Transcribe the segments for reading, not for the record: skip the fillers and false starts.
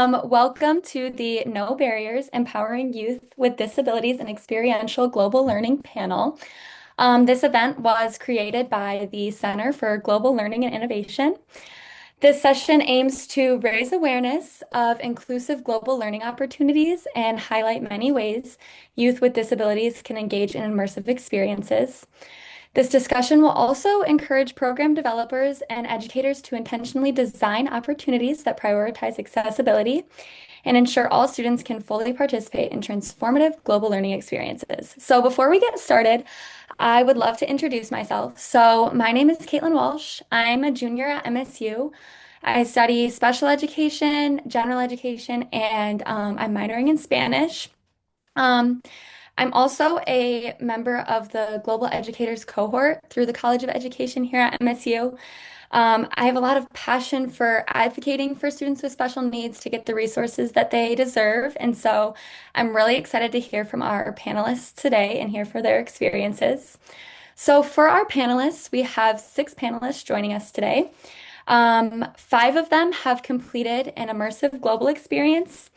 Welcome to the No Barriers Empowering Youth with Disabilities and Experiential Global Learning panel. This event was created by the Center for Global Learning and Innovation. This session aims to raise awareness of inclusive global learning opportunities and highlight many ways youth with disabilities can engage in immersive experiences. This discussion will also encourage program developers and educators to intentionally design opportunities that prioritize accessibility and ensure all students can fully participate in transformative global learning experiences. So before we get started, I would love to introduce myself. So my name is Caitlin Walsh. I'm a junior at MSU. I study special education, general education, and I'm minoring in Spanish. Um, I'm also a member of the Global Educators cohort through the College of Education here at MSU. I have a lot of passion for advocating for students with special needs to get the resources that they deserve. And so I'm really excited to hear from our panelists today and hear for their experiences. So for our panelists, we have 6 panelists joining us today. 5 of them have completed an immersive global experience,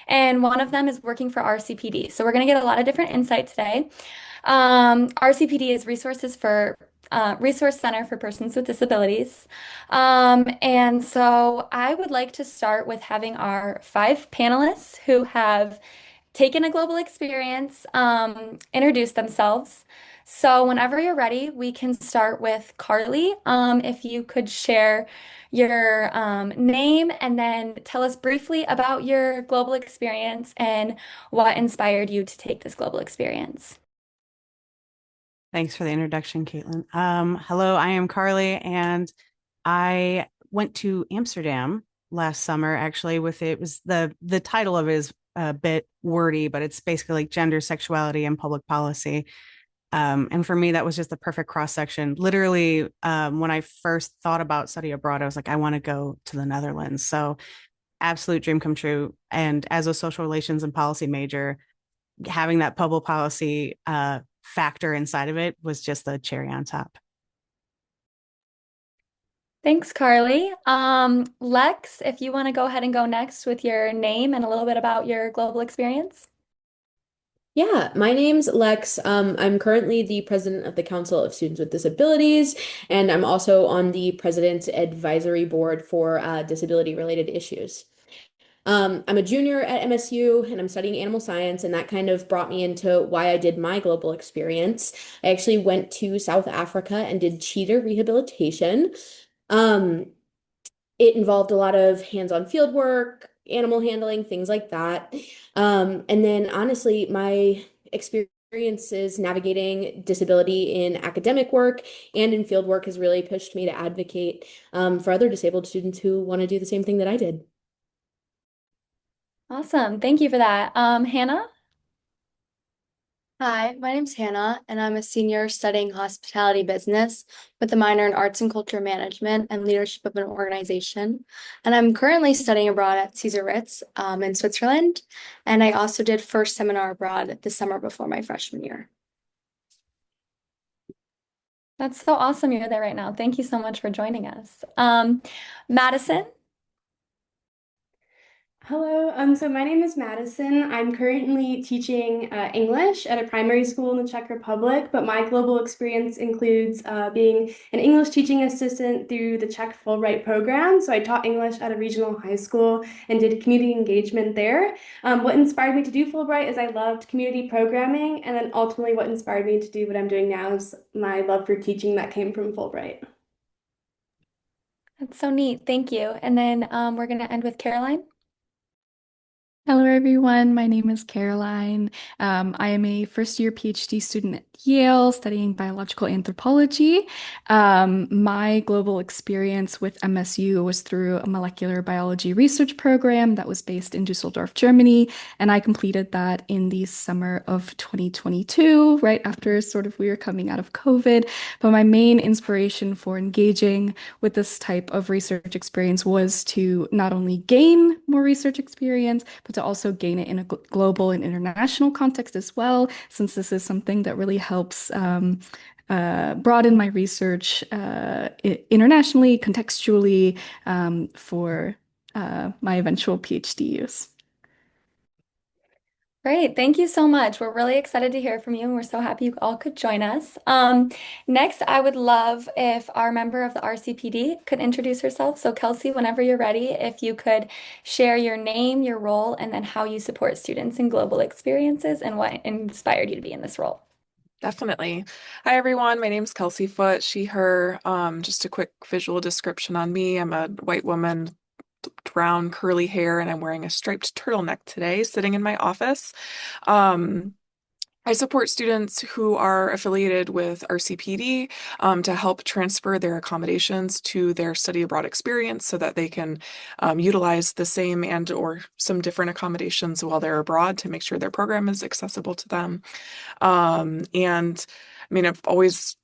and one of them is working for RCPD. So we're going to get a lot of different insight today. RCPD is Resource Center for Persons with Disabilities. And so I would like to start with having our 5 panelists who have taken a global experience, introduce themselves. So whenever you're ready, we can start with Carly. If you could share your name and then tell us briefly about your global experience and what inspired you to take this global experience. Thanks for the introduction, Caitlin. Hello, I am Carly, and I went to Amsterdam last summer. Actually, with it was the title of it is a bit wordy, but it's basically like gender, sexuality, and public policy. And for me, that was just the perfect cross section. Literally, when I first thought about study abroad, I was like, I want to go to the Netherlands. So, absolute dream come true. And as a social relations and policy major, having that public policy factor inside of it was just the cherry on top. Thanks, Carly. Lex, if you want to go ahead and go next with your name and a little bit about your global experience. Yeah, my name's Lex. I'm currently the president of the Council of Students with Disabilities, and I'm also on the president's advisory board for disability-related issues. I'm a junior at MSU and I'm studying animal science, and that kind of brought me into why I did my global experience. I actually went to South Africa and did cheetah rehabilitation. Um, it involved a lot of hands-on field work, animal handling, things like that. And then honestly, my experiences navigating disability in academic work and in field work has really pushed me to advocate for other disabled students who want to do the same thing that I did. Awesome. Thank you for that. Hannah? Hi, my name's Hannah, and I'm a senior studying hospitality business with a minor in arts and culture management and leadership of an organization. And I'm currently studying abroad at Caesar Ritz, in Switzerland. And I also did first seminar abroad the summer before my freshman year. That's so awesome you're there right now. Thank you so much for joining us. Madison? Hello, so my name is Madison. I'm currently teaching English at a primary school in the Czech Republic, but my global experience includes being an English teaching assistant through the Czech Fulbright program. So I taught English at a regional high school and did community engagement there. What inspired me to do Fulbright is I loved community programming, and then ultimately what inspired me to do what I'm doing now is my love for teaching that came from Fulbright. That's so neat. Thank you. And then we're going to end with Caroline. Hello, everyone. My name is Caroline. I am a first year PhD student at Yale studying biological anthropology. My global experience with MSU was through a molecular biology research program that was based in Dusseldorf, Germany, and I completed that in the summer of 2022, right after sort of we were coming out of COVID. But my main inspiration for engaging with this type of research experience was to not only gain more research experience, but to also gain it in a global and international context as well, since this is something that really helps broaden my research internationally, contextually, for my eventual PhD use. Great. Thank you so much. We're really excited to hear from you, and we're so happy you all could join us. Next, I would love if our member of the RCPD could introduce herself. So, Kelsey, whenever you're ready, if you could share your name, your role, and then how you support students in global experiences and what inspired you to be in this role. Definitely. Hi, everyone. My name's Kelsey Foote, she, her. Just a quick visual description on me. I'm a white woman, brown curly hair, and I'm wearing a striped turtleneck today, sitting in my office. Um, I support students who are affiliated with RCPD to help transfer their accommodations to their study abroad experience so that they can utilize the same and or some different accommodations while they're abroad to make sure their program is accessible to them. And I mean, I've always,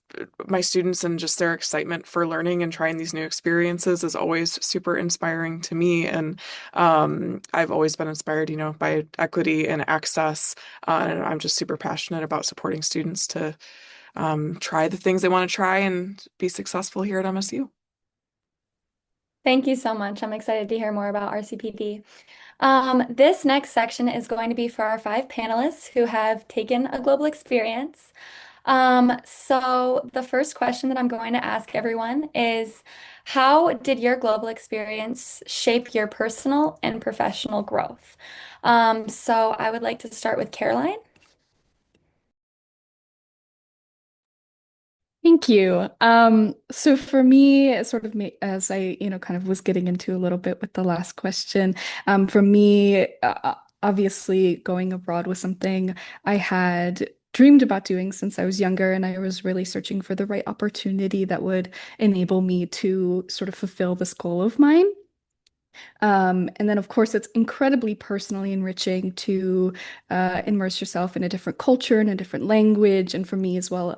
my students and just their excitement for learning and trying these new experiences is always super inspiring to me. And I've always been inspired, by equity and access. And I'm just super passionate about supporting students to try the things they want to try and be successful here at MSU. Thank you so much. I'm excited to hear more about RCPD. This next section is going to be for our 5 panelists who have taken a global experience. So the first question that I'm going to ask everyone is, how did your global experience shape your personal and professional growth? So I would like to start with Caroline. Thank you. So for me, sort of as I, kind of was getting into a little bit with the last question, for me, obviously going abroad was something I had dreamed about doing since I was younger, and I was really searching for the right opportunity that would enable me to sort of fulfill this goal of mine. And then, of course, it's incredibly personally enriching to immerse yourself in a different culture and a different language, and for me as well,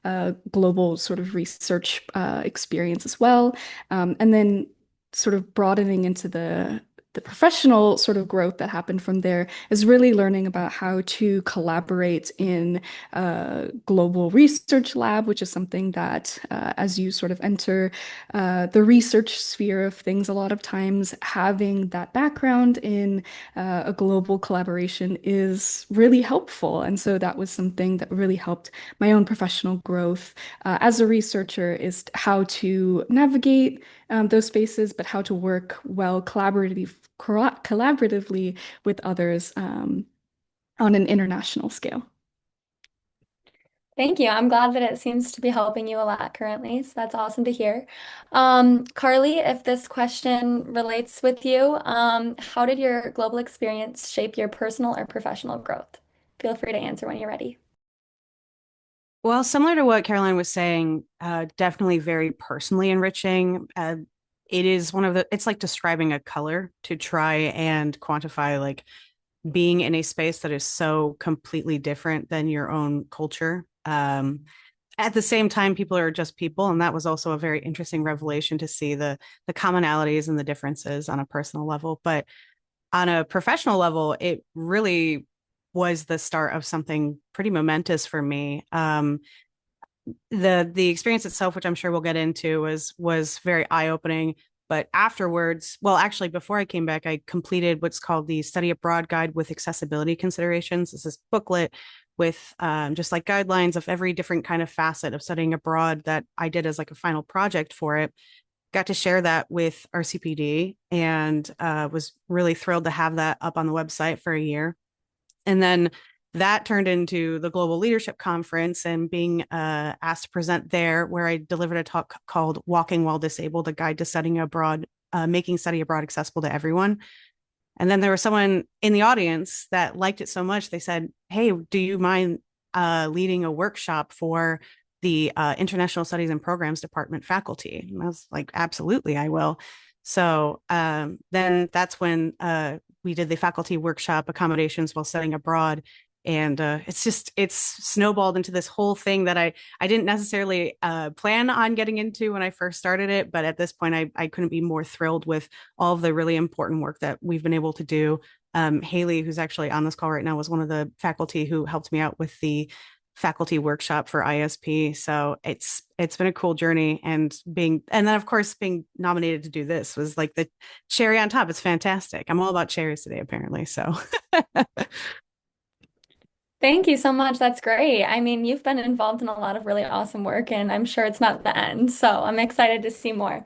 a global sort of research experience as well. And then, sort of broadening into the professional sort of growth that happened from there is really learning about how to collaborate in a global research lab, which is something that, as you sort of enter the research sphere of things, a lot of times having that background in a global collaboration is really helpful. And so that was something that really helped my own professional growth as a researcher, is how to navigate those spaces, but how to work well collaboratively with others on an international scale. Thank you. I'm glad that it seems to be helping you a lot currently. So that's awesome to hear. Carly, if this question relates with you, how did your global experience shape your personal or professional growth? Feel free to answer when you're ready. Well, similar to what Caroline was saying, definitely very personally enriching. It is it's like describing a color to try and quantify like being in a space that is so completely different than your own culture. At the same time, people are just people, and that was also a very interesting revelation to see the commonalities and the differences on a personal level. But on a professional level, it really was the start of something pretty momentous for me. The experience itself, which I'm sure we'll get into, was very eye-opening. But afterwards, well, actually, before I came back, I completed what's called the Study Abroad Guide with Accessibility Considerations. This is booklet with just like guidelines of every different kind of facet of studying abroad that I did as like a final project for it. Got to share that with RCPD and was really thrilled to have that up on the website for a year. And then that turned into the Global Leadership Conference and being asked to present there, where I delivered a talk called Walking While Disabled, a guide to studying abroad, making study abroad accessible to everyone. And then there was someone in the audience that liked it so much, they said, "Hey, do you mind leading a workshop for the International Studies and Programs Department faculty?" And I was like, "Absolutely, I will." So then that's when we did the faculty workshop, accommodations while studying abroad. And it's snowballed into this whole thing that I didn't necessarily plan on getting into when I first started it. But at this point, I couldn't be more thrilled with all of the really important work that we've been able to do. Haley, who's actually on this call right now, was one of the faculty who helped me out with the faculty workshop for ISP. So it's been a cool journey, and then of course being nominated to do this was like the cherry on top. It's fantastic. I'm all about cherries today, apparently. So Thank you so much. That's great. I mean, you've been involved in a lot of really awesome work, and I'm sure it's not the end. So I'm excited to see more.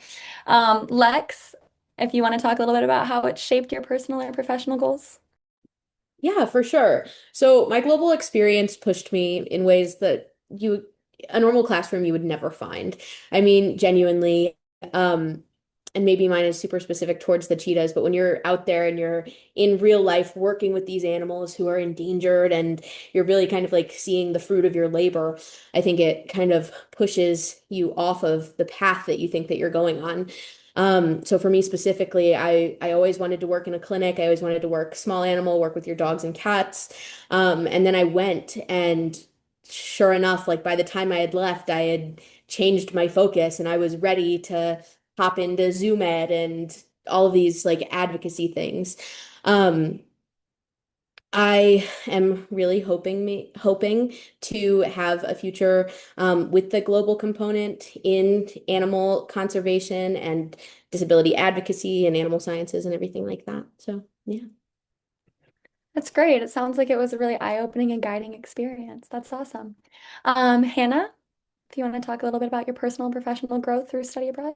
Lex, if you want to talk a little bit about how it shaped your personal or professional goals. Yeah, for sure. So my global experience pushed me in ways that a normal classroom you would never find. I mean, genuinely, and maybe mine is super specific towards the cheetahs, but when you're out there and you're in real life working with these animals who are endangered and you're really kind of like seeing the fruit of your labor, I think it kind of pushes you off of the path that you think that you're going on. So for me specifically, I always wanted to work in a clinic. I always wanted to work small animal, work with your dogs and cats. And then I went, and sure enough, like by the time I had left, I had changed my focus and I was ready to hop into Zoom Ed and all of these like advocacy things. Um, I am really hoping to have a future with the global component in animal conservation and disability advocacy and animal sciences and everything like that. So yeah. That's great. It sounds like it was a really eye-opening and guiding experience. That's awesome. Hannah, if you want to talk a little bit about your personal and professional growth through study abroad.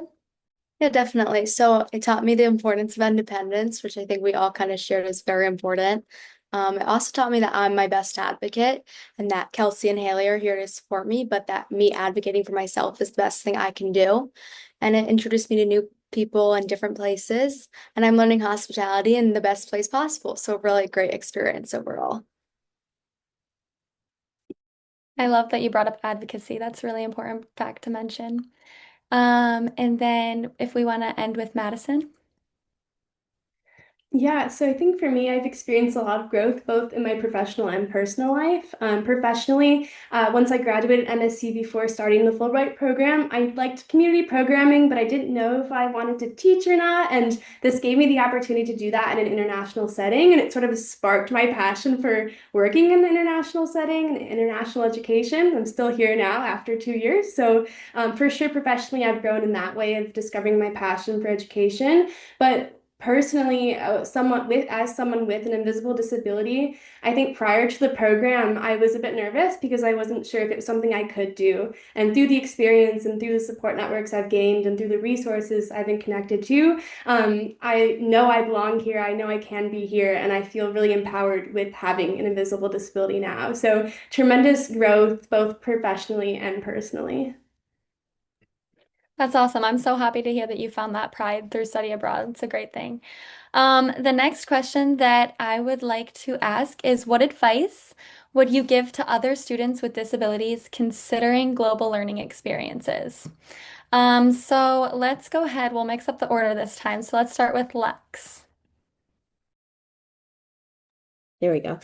Yeah, definitely. So it taught me the importance of independence, which I think we all kind of shared as very important. It also taught me that I'm my best advocate and that Kelsey and Haley are here to support me, but that me advocating for myself is the best thing I can do. And it introduced me to new people and different places. And I'm learning hospitality in the best place possible. So really great experience overall. I love that you brought up advocacy. That's a really important fact to mention. And then if we want to end with Madison. Yeah, so I think for me, I've experienced a lot of growth both in my professional and personal life. Professionally, once I graduated MSc before starting the Fulbright program, I liked community programming, but I didn't know if I wanted to teach or not. And this gave me the opportunity to do that in an international setting. And it sort of sparked my passion for working in an international setting and international education. I'm still here now after 2 years. So for sure, professionally, I've grown in that way of discovering my passion for education. But personally, as someone with an invisible disability, I think prior to the program, I was a bit nervous because I wasn't sure if it was something I could do. And through the experience and through the support networks I've gained and through the resources I've been connected to, I know I belong here. I know I can be here, and I feel really empowered with having an invisible disability now. So tremendous growth, both professionally and personally. That's awesome. I'm so happy to hear that you found that pride through study abroad. It's a great thing. The next question that I would like to ask is, what advice would you give to other students with disabilities considering global learning experiences? So let's go ahead. We'll mix up the order this time. So let's start with Lex. There we go.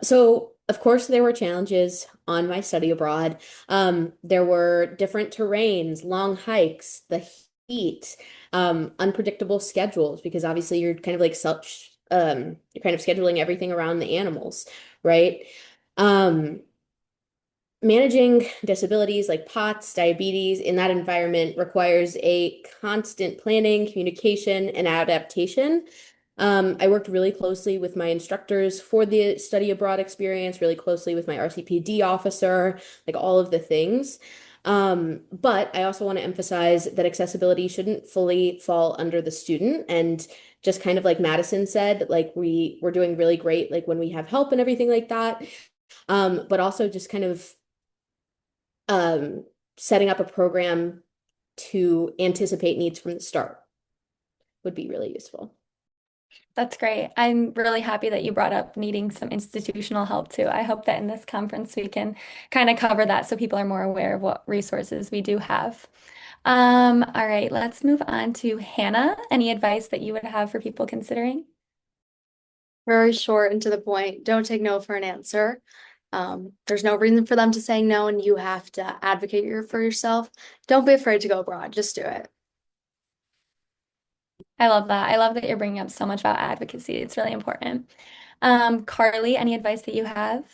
So of course there were challenges on my study abroad. There were different terrains, long hikes, the heat, unpredictable schedules, because obviously you're kind of like you're kind of scheduling everything around the animals, right? Um, Managing disabilities like POTS, diabetes in that environment requires a constant planning, communication, and adaptation. I worked really closely with my instructors for the study abroad experience, really closely with my RCPD officer, like all of the things. But I also want to emphasize that accessibility shouldn't fully fall under the student. And just kind of like Madison said, like we're doing really great, like when we have help and everything like that. But also just kind of um, setting up a program to anticipate needs from the start would be really useful. That's great. I'm really happy that you brought up needing some institutional help too. I hope that in this conference we can kind of cover that so people are more aware of what resources we do have. All right, let's move on to Hannah. Any advice that you would have for people considering? Very short and to the point. Don't take no for an answer. There's no reason for them to say no, and you have to advocate for yourself. Don't be afraid to go abroad. Just do it. I love that. I love that you're bringing up so much about advocacy. It's really important. Carly, any advice that you have?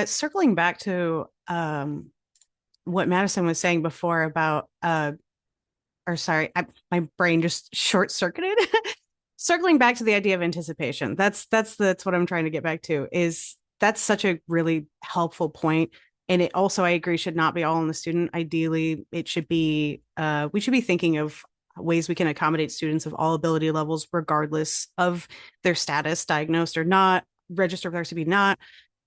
Circling back to what Madison was saying before about or sorry, my brain just short circuited. Circling back to the idea of anticipation, that's what I'm trying to get back to. Is that's such a really helpful point, and it also I agree should not be all on the student. Ideally, it should be we should be thinking of ways we can accommodate students of all ability levels, regardless of their status, diagnosed or not, registered with RCB, not.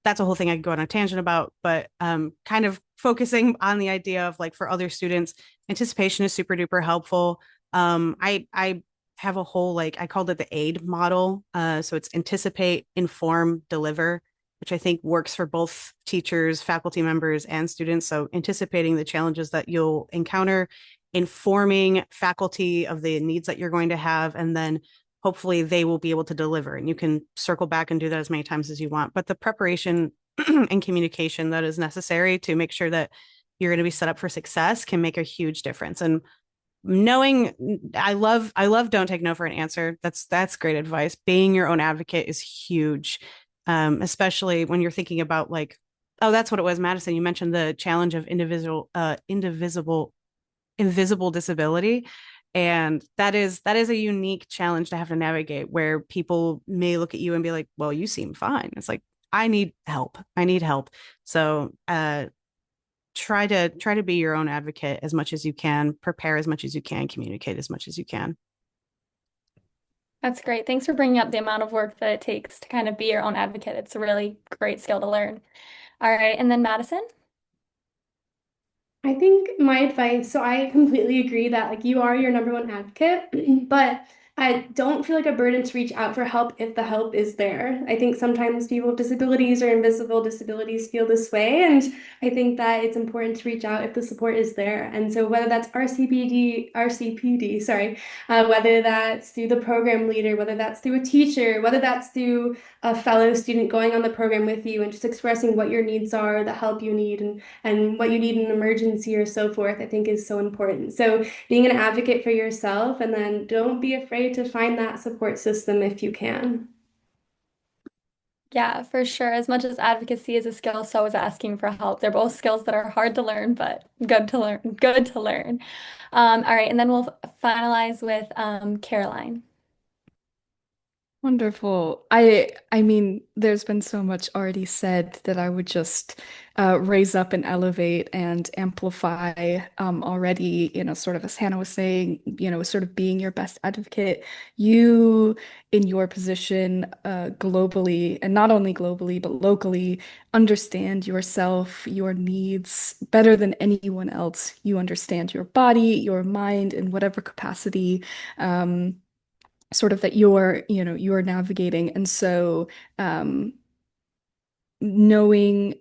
That's a whole thing I could go on a tangent about, but kind of focusing on the idea of like for other students, anticipation is super duper helpful. I have a whole like I called it the AID model. So it's anticipate, inform, deliver, which I think works for both teachers, faculty members, and students. So anticipating the challenges that you'll encounter, informing faculty of the needs that you're going to have, and then hopefully they will be able to deliver. And you can circle back and do that as many times as you want. But the preparation and communication that is necessary to make sure that you're going to be set up for success can make a huge difference. And knowing I love don't take no for an answer. That's great advice. Being your own advocate is huge. Especially when you're thinking about like, oh, that's what it was, Madison. You mentioned the challenge of invisible disability. And that is a unique challenge to have to navigate where people may look at you and be like, well, you seem fine. It's like, I need help. I need help. So try to be your own advocate as much as you can, prepare as much as you can, communicate as much as you can. That's great. Thanks for bringing up the amount of work that it takes to kind of be your own advocate. It's a really great skill to learn. All right, and then Madison? I think my advice, so I completely agree that like you are your number one advocate, but I don't feel like a burden to reach out for help if the help is there. I think sometimes people with disabilities or invisible disabilities feel this way, and I think that it's important to reach out if the support is there. And so whether that's RCPD, sorry, whether that's through the program leader, whether that's through a teacher, whether that's through a fellow student going on the program with you and just expressing what your needs are, the help you need, and what you need in an emergency or so forth, I think is so important. So being an advocate for yourself, and then don't be afraid to find that support system if you can. Yeah, for sure. As much as advocacy is a skill, so is asking for help. They're both skills that are hard to learn, but good to learn. Good to learn. All right, and then we'll finalize with Caroline. Wonderful. I mean, there's been so much already said that I would just raise up and elevate and amplify already, sort of as Hannah was saying, sort of being your best advocate. You in your position globally, and not only globally, but locally, understand yourself, your needs better than anyone else. You understand your body, your mind, in whatever capacity. Sort of that you're navigating. And so knowing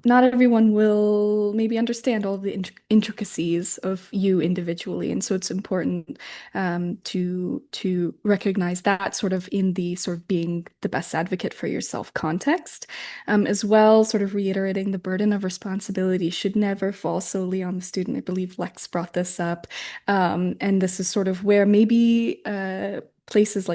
not everyone will maybe understand all the intricacies of you individually, and so it's important to recognize that sort of in the sort of being the best advocate for yourself context, as well. Sort of reiterating the burden of responsibility should never fall solely on the student. I believe Lex brought this up, and this is sort of where maybe spaces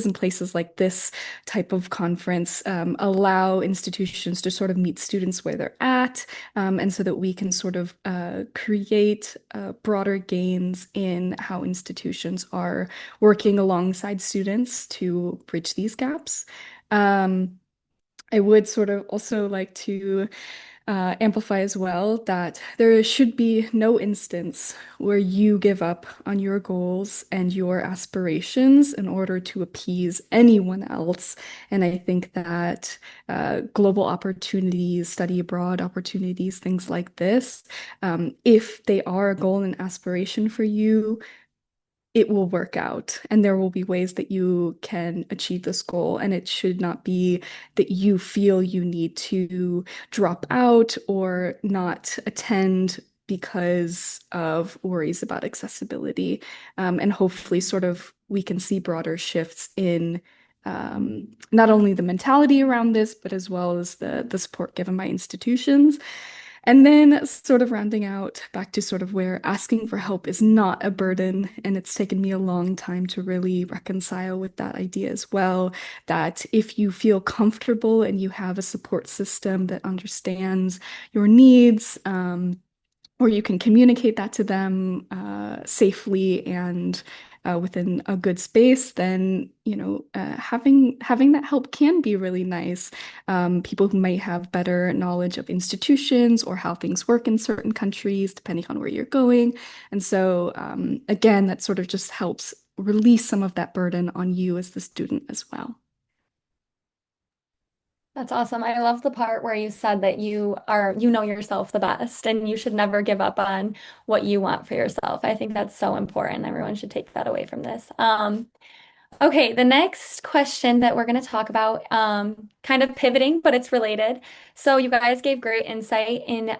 and places like this type of conference allow institutions to sort of meet students where they're at, and so that we can sort of create broader gains in how institutions are working alongside students to bridge these gaps. I would sort of also like to amplify as well that there should be no instance where you give up on your goals and your aspirations in order to appease anyone else. And I think that global opportunities, study abroad opportunities, things like this, if they are a goal and aspiration for you, it will work out and there will be ways that you can achieve this goal. And it should not be that you feel you need to drop out or not attend because of worries about accessibility. And hopefully, sort of, we can see broader shifts in not only the mentality around this, but as well as the support given by institutions. And then, sort of rounding out back to sort of where asking for help is not a burden. And it's taken me a long time to really reconcile with that idea as well. That if you feel comfortable and you have a support system that understands your needs, or you can communicate that to them safely and within a good space, then having that help can be really nice. People who might have better knowledge of institutions or how things work in certain countries, depending on where you're going. And so again, that sort of just helps release some of that burden on you as the student as well. That's awesome. I love the part where you said that you know yourself the best and you should never give up on what you want for yourself. I think that's so important. Everyone should take that away from this. Okay, the next question that we're going to talk about, kind of pivoting, but it's related. So you guys gave great insight in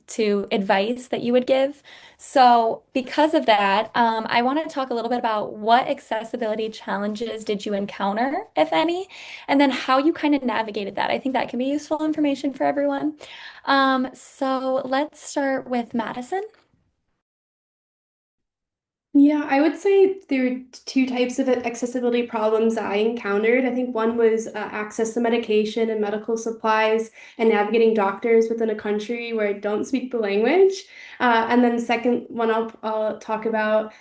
to advice that you would give. So because of that, I want to talk a little bit about what accessibility challenges did you encounter, if any, and then how you kind of navigated that. I think that can be useful information for everyone. So let's start with Madison. Yeah, I would say there are two types of accessibility problems that I encountered. I think one was access to medication and medical supplies and navigating doctors within a country where I don't speak the language. And then the second one I'll talk about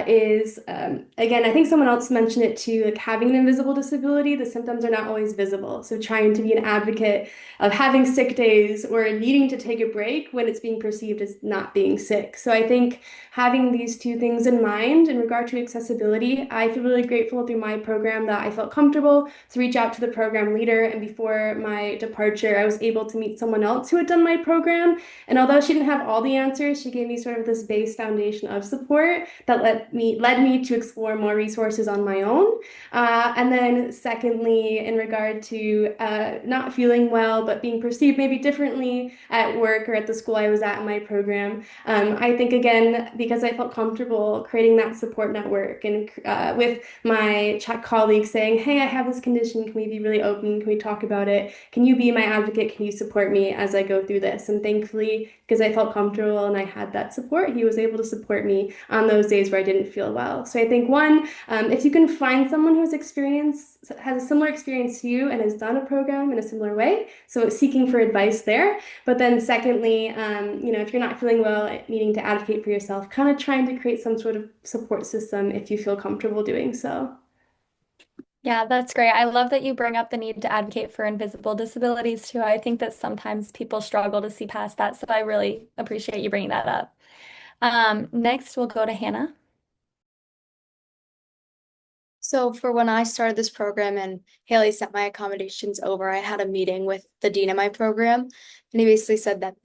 is, again, I think someone else mentioned it too, like having an invisible disability, the symptoms are not always visible. So trying to be an advocate of having sick days or needing to take a break when it's being perceived as not being sick. So I think having these two things in mind in regard to accessibility, I feel really grateful through my program that I felt comfortable to reach out to the program leader. And before my departure, I was able to meet someone else who had done my program. And although she didn't have all the answers, she gave me sort of this base foundation of support that led me to explore more resources on my own. And then secondly, in regard to not feeling well, but being perceived maybe differently at work or at the school I was at in my program, I think again, because I felt comfortable creating that support network and with my Czech colleagues saying, hey, I have this condition. Can we be really open? Can we talk about it? Can you be my advocate? Can you support me as I go through this? And thankfully, because I felt comfortable and I had that support, he was able to support me on those days where I didn't feel well. So I think one, if you can find someone has a similar experience to you and has done a program in a similar way, so seeking for advice there. But then secondly, if you're not feeling well, needing to advocate for yourself, kind of trying to create some sort of support system if you feel comfortable doing so. Yeah, that's great. I love that you bring up the need to advocate for invisible disabilities too. I think that sometimes people struggle to see past that, so I really appreciate you bringing that up. Next, we'll go to Hannah. So for when I started this program and Haley sent my accommodations over, I had a meeting with the dean of my program, and he basically said that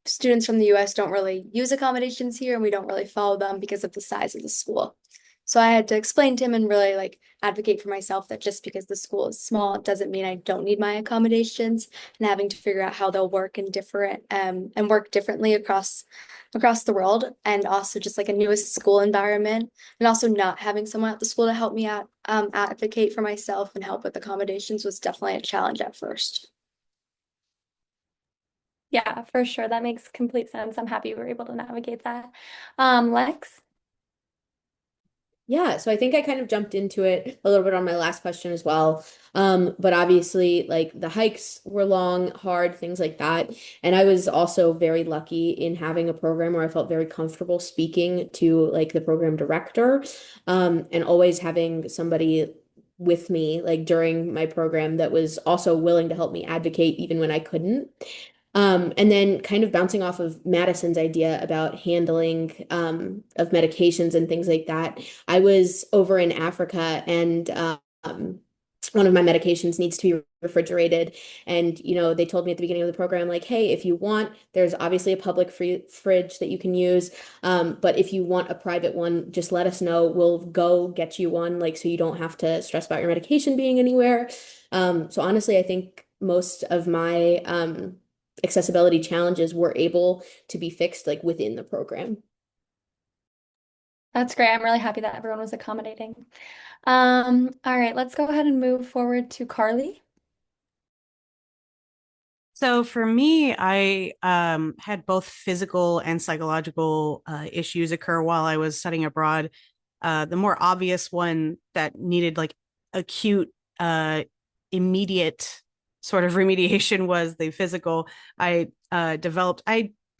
students from the US don't really use accommodations here and we don't really follow them because of the size of the school. So I had to explain to him and really like advocate for myself that just because the school is small, it doesn't mean I don't need my accommodations, and having to figure out how they'll work in different and work differently across the world, and also just like a newest school environment, and also not having someone at the school to help me out advocate for myself and help with accommodations was definitely a challenge at first. Yeah, for sure. That makes complete sense. I'm happy we were able to navigate that. Lex? Yeah, so I think I kind of jumped into it a little bit on my last question as well. But obviously, like the hikes were long, hard, things like that. And I was also very lucky in having a program where I felt very comfortable speaking to like the program director, and always having somebody with me like during my program that was also willing to help me advocate even when I couldn't. And then kind of bouncing off of Madison's idea about handling of medications and things like that. I was over in Africa and one of my medications needs to be refrigerated. And, they told me at the beginning of the program, like, hey, if you want, there's obviously a public free fridge that you can use. But if you want a private one, just let us know. We'll go get you one, like, so you don't have to stress about your medication being anywhere. So honestly, I think most of my accessibility challenges were able to be fixed like within the program. That's great. I'm really happy that everyone was accommodating. All right, let's go ahead and move forward to Carly. So for me, I had both physical and psychological issues occur while I was studying abroad. The more obvious one that needed like acute, immediate sort of remediation was the physical. I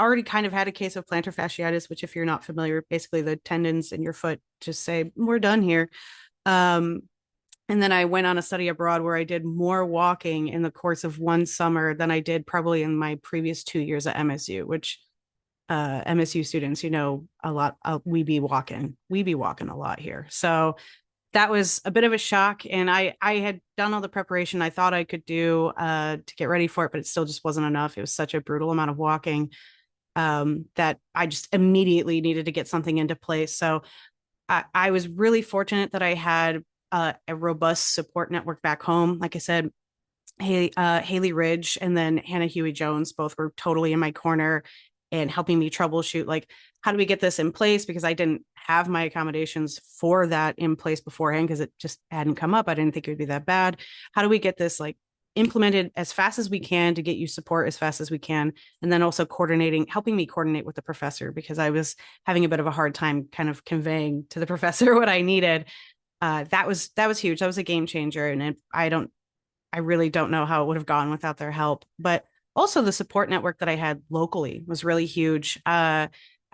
already kind of had a case of plantar fasciitis, which, if you're not familiar, basically the tendons in your foot just say, we're done here. Um, and then I went on a study abroad where I did more walking in the course of one summer than I did probably in my previous 2 years at MSU, which MSU students, a lot. We be walking a lot here. So that was a bit of a shock. And I had done all the preparation I thought I could do to get ready for it, but it still just wasn't enough. It was such a brutal amount of walking that I just immediately needed to get something into place. So I was really fortunate that I had a robust support network back home. Like I said, Haley Ridge and then Hannah Huey Jones both were totally in my corner and helping me troubleshoot, like, how do we get this in place? Because I didn't have my accommodations for that in place beforehand because it just hadn't come up. I didn't think it would be that bad. How do we get this like implemented as fast as we can to get you support as fast as we can? And then also helping me coordinate with the professor because I was having a bit of a hard time kind of conveying to the professor what I needed. That was huge. That was a game changer. And I really don't know how it would have gone without their help. But also the support network that I had locally was really huge. I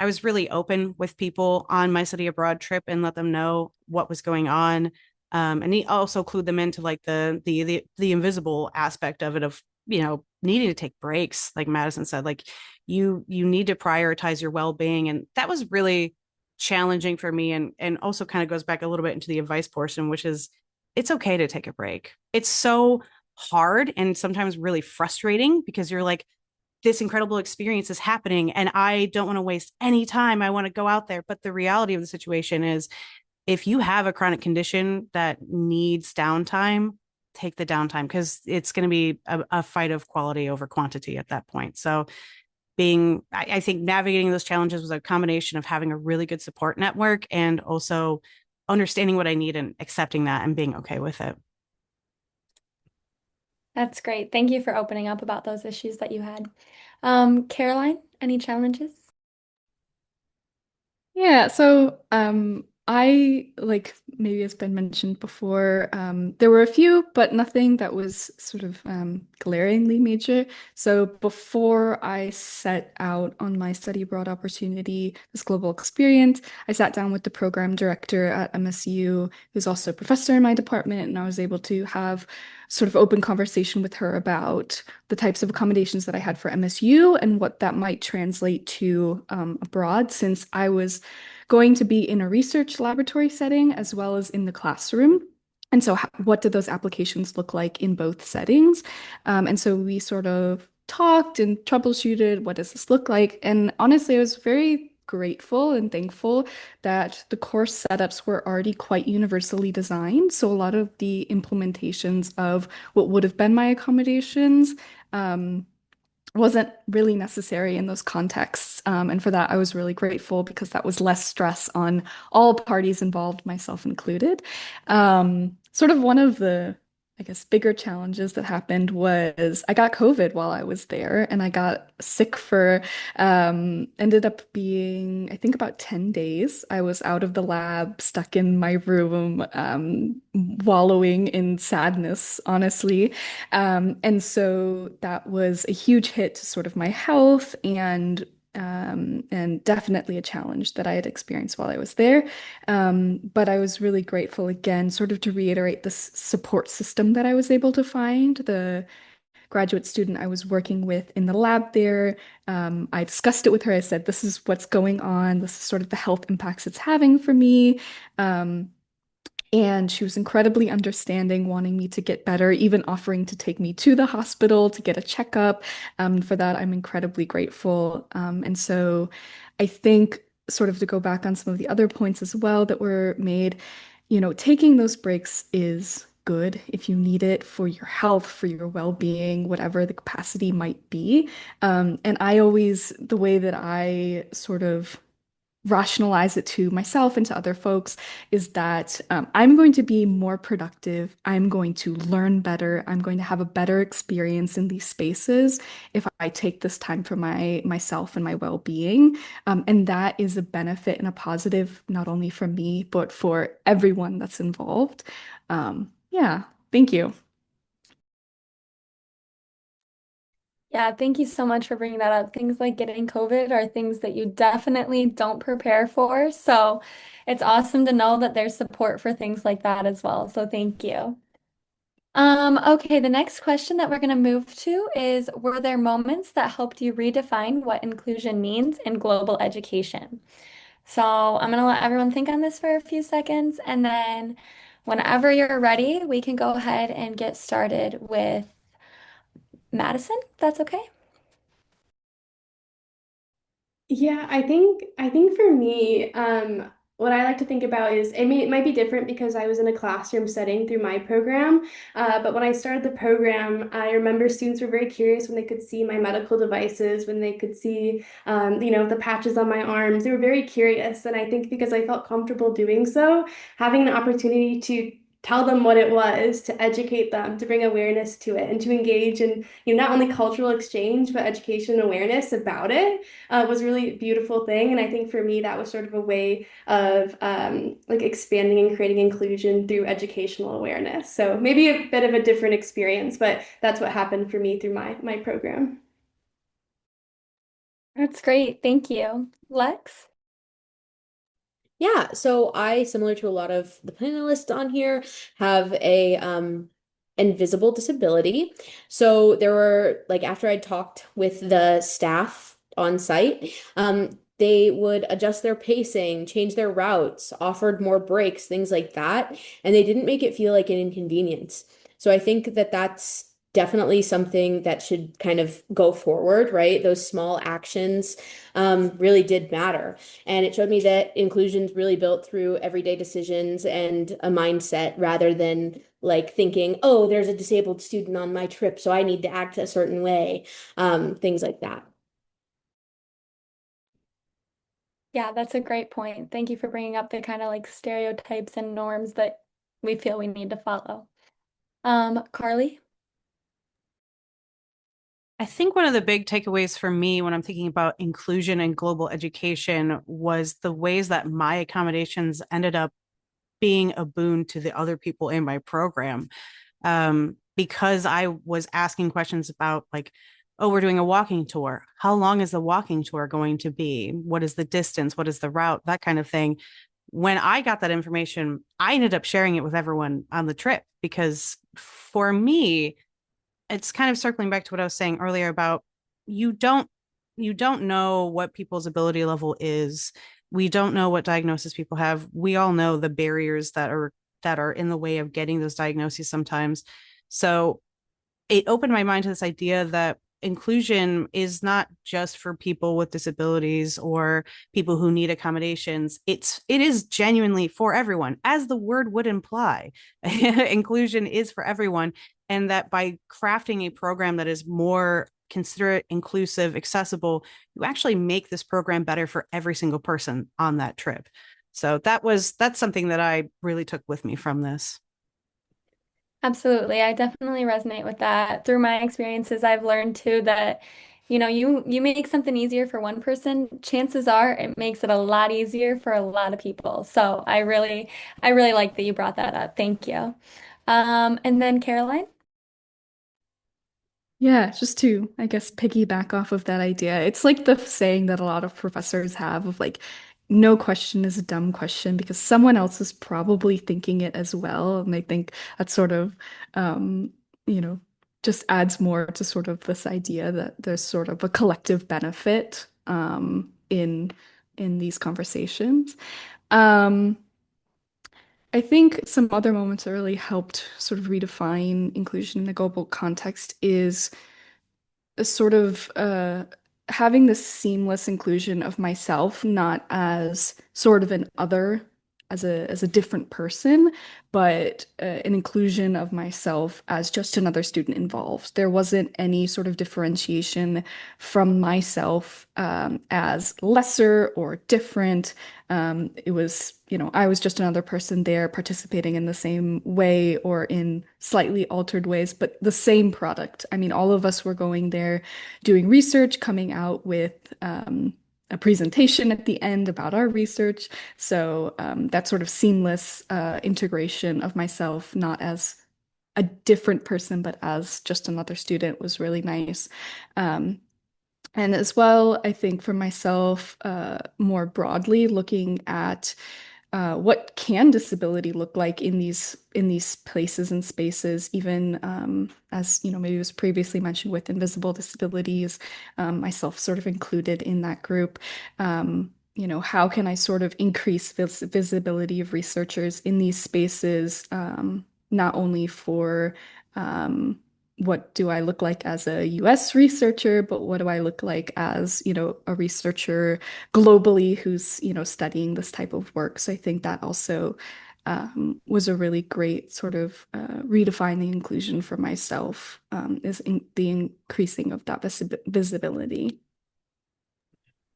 was really open with people on my study abroad trip and let them know what was going on. And he also clued them into like the invisible aspect of it of, needing to take breaks, like Madison said, like you need to prioritize your well-being. And that was really challenging for me and also kind of goes back a little bit into the advice portion, which is it's okay to take a break. It's so hard and sometimes really frustrating because you're like, this incredible experience is happening and I don't want to waste any time. I want to go out there. But the reality of the situation is if you have a chronic condition that needs downtime, take the downtime because it's going to be a fight of quality over quantity at that point. So I think navigating those challenges was a combination of having a really good support network and also understanding what I need and accepting that and being okay with it. That's great. Thank you for opening up about those issues that you had. Caroline, any challenges? Yeah, so I like maybe it's been mentioned before, there were a few, but nothing that was sort of glaringly major. So before I set out on my study abroad opportunity, this global experience, I sat down with the program director at MSU, who's also a professor in my department, and I was able to have sort of open conversation with her about the types of accommodations that I had for MSU and what that might translate to abroad, since I was going to be in a research laboratory setting as well as in the classroom. And so, what did those applications look like in both settings? And so we sort of talked and troubleshooted what does this look like? And honestly, I was very grateful and thankful that the course setups were already quite universally designed. So a lot of the implementations of what would have been my accommodations wasn't really necessary in those contexts. And for that, I was really grateful because that was less stress on all parties involved, myself included. Sort of one of the, I guess, bigger challenges that happened was I got COVID while I was there, and I got sick for, ended up being, I think, about 10 days. I was out of the lab, stuck in my room, wallowing in sadness, honestly. And so that was a huge hit to sort of my health and definitely a challenge that I had experienced while I was there. But I was really grateful again, sort of to reiterate this support system that I was able to find. The graduate student I was working with in the lab there, I discussed it with her. I said, this is what's going on. This is sort of the health impacts it's having for me. And she was incredibly understanding, wanting me to get better, even offering to take me to the hospital to get a checkup. For that, I'm incredibly grateful. And so I think, sort of to go back on some of the other points as well that were made, taking those breaks is good if you need it for your health, for your well-being, whatever the capacity might be. And the way that I sort of rationalize it to myself and to other folks is that I'm going to be more productive. I'm going to learn better. I'm going to have a better experience in these spaces if I take this time for myself and my well-being. And that is a benefit and a positive, not only for me, but for everyone that's involved. Yeah, thank you. Yeah, thank you so much for bringing that up. Things like getting COVID are things that you definitely don't prepare for. So it's awesome to know that there's support for things like that as well. So thank you. Okay, the next question that we're going to move to is, were there moments that helped you redefine what inclusion means in global education? So I'm going to let everyone think on this for a few seconds, and then whenever you're ready, we can go ahead and get started with Madison, if that's okay. Yeah, I think for me, what I like to think about is it might be different because I was in a classroom setting through my program. But when I started the program, I remember students were very curious when they could see my medical devices, when they could see, the patches on my arms. They were very curious, and I think because I felt comfortable doing so, having the opportunity to tell them what it was, to educate them, to bring awareness to it, and to engage in, not only cultural exchange, but education and awareness about it was a really beautiful thing. And I think for me, that was sort of a way of like expanding and creating inclusion through educational awareness. So maybe a bit of a different experience, but that's what happened for me through my program. That's great. Thank you. Lex? Yeah, so I, similar to a lot of the panelists on here, have a invisible disability. So there were like after I talked with the staff on site, they would adjust their pacing, change their routes, offered more breaks, things like that, and they didn't make it feel like an inconvenience. So I think that that's definitely something that should kind of go forward, right? Those small actions really did matter. And it showed me that inclusion's really built through everyday decisions and a mindset rather than like thinking, oh, there's a disabled student on my trip, so I need to act a certain way, things like that. Yeah, that's a great point. Thank you for bringing up the kind of like stereotypes and norms that we feel we need to follow. Carly? I think one of the big takeaways for me when I'm thinking about inclusion and global education was the ways that my accommodations ended up being a boon to the other people in my program. Because I was asking questions about, like, oh, we're doing a walking tour. How long is the walking tour going to be? What is the distance? What is the route? That kind of thing. When I got that information, I ended up sharing it with everyone on the trip because for me, it's kind of circling back to what I was saying earlier about you don't you don't know what people's ability level is. We don't know what diagnosis people have. We all know the barriers that are in the way of getting those diagnoses sometimes. So it opened my mind to this idea that inclusion is not just for people with disabilities or people who need accommodations. It is genuinely for everyone, as the word would imply. Inclusion is for everyone, and that by crafting a program that is more considerate, inclusive, accessible, you actually make this program better for every single person on that trip. So that's something that I really took with me from this. Absolutely. I definitely resonate with that. Through my experiences, I've learned too that, you make something easier for one person, chances are it makes it a lot easier for a lot of people. So I really like that you brought that up. Thank you. And then Caroline? Yeah, just to, I guess, piggyback off of that idea. It's like the saying that a lot of professors have of like, no question is a dumb question because someone else is probably thinking it as well. And I think that sort of, um, you know, just adds more to sort of this idea that there's sort of a collective benefit in these conversations. Um, I think some other moments that really helped sort of redefine inclusion in a global context is a sort of having this seamless inclusion of myself, not as sort of an other as a different person, but an inclusion of myself as just another student involved. There wasn't any sort of differentiation from myself as lesser or different. It was, I was just another person there participating in the same way or in slightly altered ways, but the same product. I mean, all of us were going there doing research, coming out with a presentation at the end about our research. So that sort of seamless integration of myself, not as a different person, but as just another student, was really nice. Um, and as well, I think for myself, more broadly, looking at what can disability look like in these places and spaces, even as maybe was previously mentioned with invisible disabilities, myself sort of included in that group. How can I sort of increase visibility of researchers in these spaces, not only for what do I look like as a US researcher, but what do I look like as, a researcher globally who's, studying this type of work. So I think that also was a really great sort of redefining inclusion for myself, is the increasing of that visibility.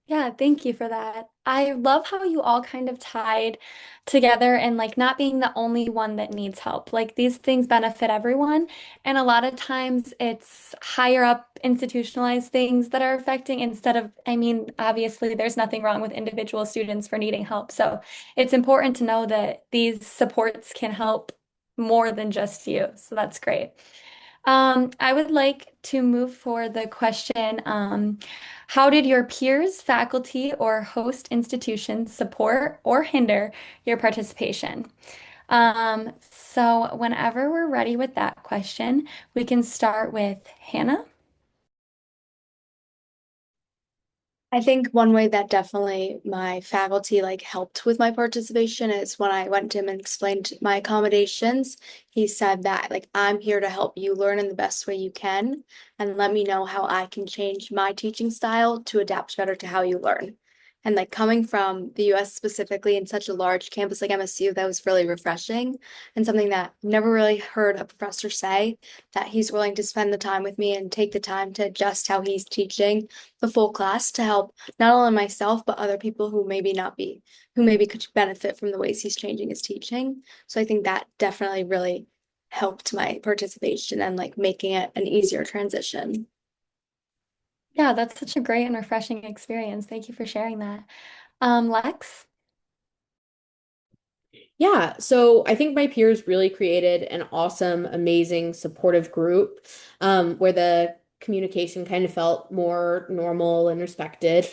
Yeah, thank you for that. I love how you all kind of tied together and like not being the only one that needs help. Like these things benefit everyone. And a lot of times it's higher up institutionalized things that are affecting instead of, I mean, obviously there's nothing wrong with individual students for needing help. So it's important to know that these supports can help more than just you. So that's great. I would like to move for the question, how did your peers, faculty, or host institutions support or hinder your participation? So whenever we're ready with that question, we can start with Hannah. I think one way that definitely my faculty helped with my participation is when I went to him and explained my accommodations. He said that I'm here to help you learn in the best way you can and let me know how I can change my teaching style to adapt better to how you learn. And coming from the US specifically in such a large campus like MSU, that was really refreshing and something that I've never really heard a professor say, that he's willing to spend the time with me and take the time to adjust how he's teaching the full class to help not only myself but other people who maybe could benefit from the ways he's changing his teaching. So I think that definitely really helped my participation and making it an easier transition. Yeah, that's such a great and refreshing experience. Thank you for sharing that. Lex? Yeah, so I think my peers really created an awesome, amazing, supportive group where the communication kind of felt more normal and respected.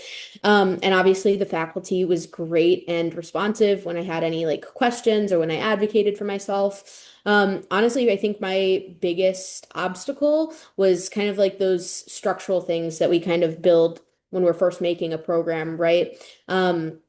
And obviously, the faculty was great and responsive when I had any questions or when I advocated for myself. Honestly, I think my biggest obstacle was kind of those structural things that we kind of build when we're first making a program, right?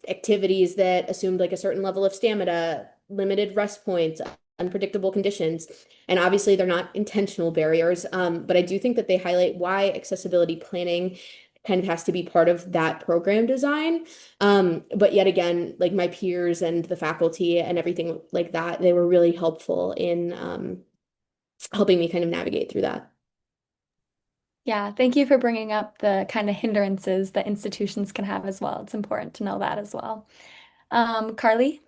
Activities that assumed a certain level of stamina, limited rest points, unpredictable conditions. And obviously, they're not intentional barriers, but I do think that they highlight why accessibility planning kind of has to be part of that program design. But yet again, my peers and the faculty and everything like that, they were really helpful in helping me kind of navigate through that. Yeah, thank you for bringing up the kind of hindrances that institutions can have as well. It's important to know that as well. Carly?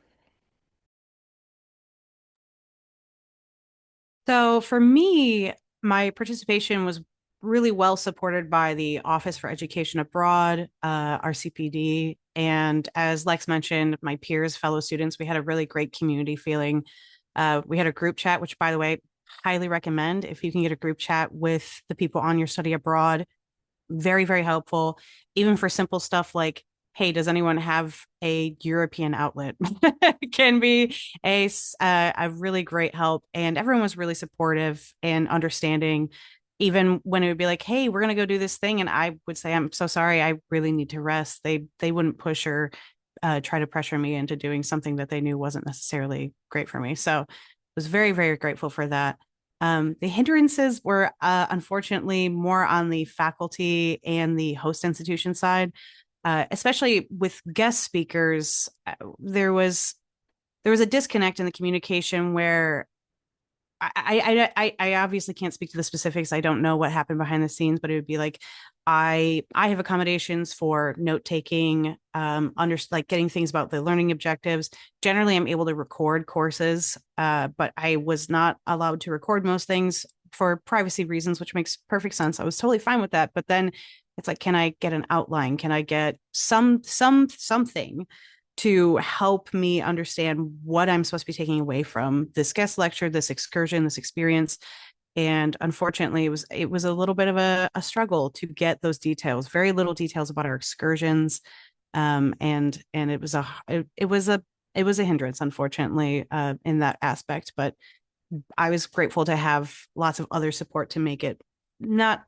So for me, my participation was really well supported by the Office for Education Abroad, RCPD, and as Lex mentioned, my peers, fellow students, we had a really great community feeling. We had a group chat, which, by the way, highly recommend if you can get a group chat with the people on your study abroad. Very, very helpful, even for simple stuff like, hey, does anyone have a European outlet? Can be a really great help. And everyone was really supportive and understanding, even when it would be like, hey, we're going to go do this thing. And I would say, I'm so sorry, I really need to rest. They wouldn't push or try to pressure me into doing something that they knew wasn't necessarily great for me. So I was very, very grateful for that. The hindrances were unfortunately more on the faculty and the host institution side, especially with guest speakers. There was there was a disconnect in the communication where I obviously can't speak to the specifics. I don't know what happened behind the scenes, but it would be like I have accommodations for note taking, under like getting things about the learning objectives. Generally, I'm able to record courses, but I was not allowed to record most things for privacy reasons, which makes perfect sense. I was totally fine with that, but then it's like, can I get an outline? Can I get something to help me understand what I'm supposed to be taking away from this guest lecture, this excursion, this experience? And unfortunately, it was a little bit of a struggle to get those details. Very little details about our excursions, and it was a hindrance, unfortunately, in that aspect. But I was grateful to have lots of other support to make it not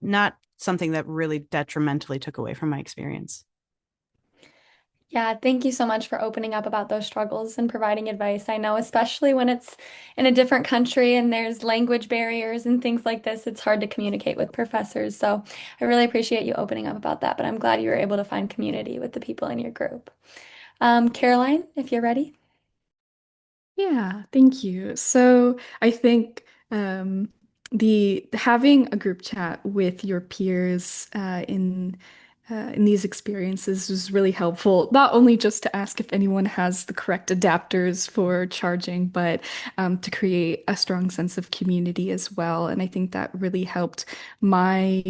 something that really detrimentally took away from my experience. Yeah, thank you so much for opening up about those struggles and providing advice. I know, especially when it's in a different country and there's language barriers and things like this, it's hard to communicate with professors. So I really appreciate you opening up about that, but I'm glad you were able to find community with the people in your group. Caroline, if you're ready. Yeah, thank you. So I think the having a group chat with your peers in these experiences was really helpful, not only just to ask if anyone has the correct adapters for charging, but to create a strong sense of community as well. And I think that really helped my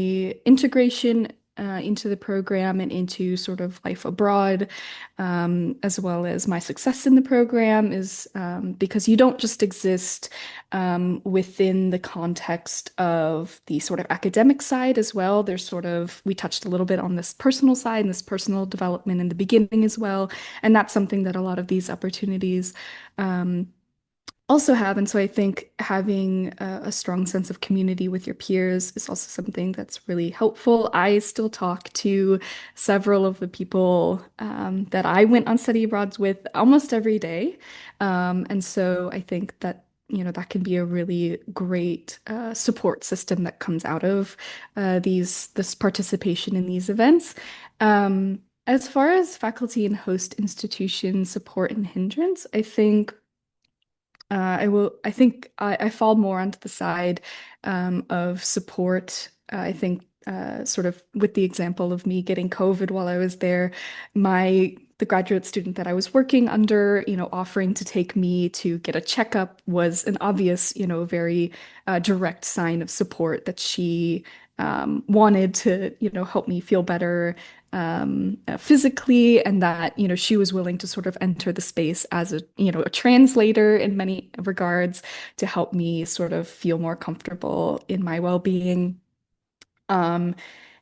integration into the program and into sort of life abroad, as well as my success in the program is because you don't just exist within the context of the sort of academic side as well. There's sort of, we touched a little bit on this personal side and this personal development in the beginning as well. And that's something that a lot of these opportunities um, also have. And so I think having a strong sense of community with your peers is also something that's really helpful. I still talk to several of the people that I went on study abroads with almost every day. And so I think that, that can be a really great support system that comes out of this participation in these events. As far as faculty and host institution support and hindrance, I think I think I fall more onto the side of support. I think sort of with the example of me getting COVID while I was there, the graduate student that I was working under, offering to take me to get a checkup was an obvious, very direct sign of support that she wanted to, help me feel better physically, and that, she was willing to sort of enter the space as a translator in many regards to help me sort of feel more comfortable in my well-being. Um,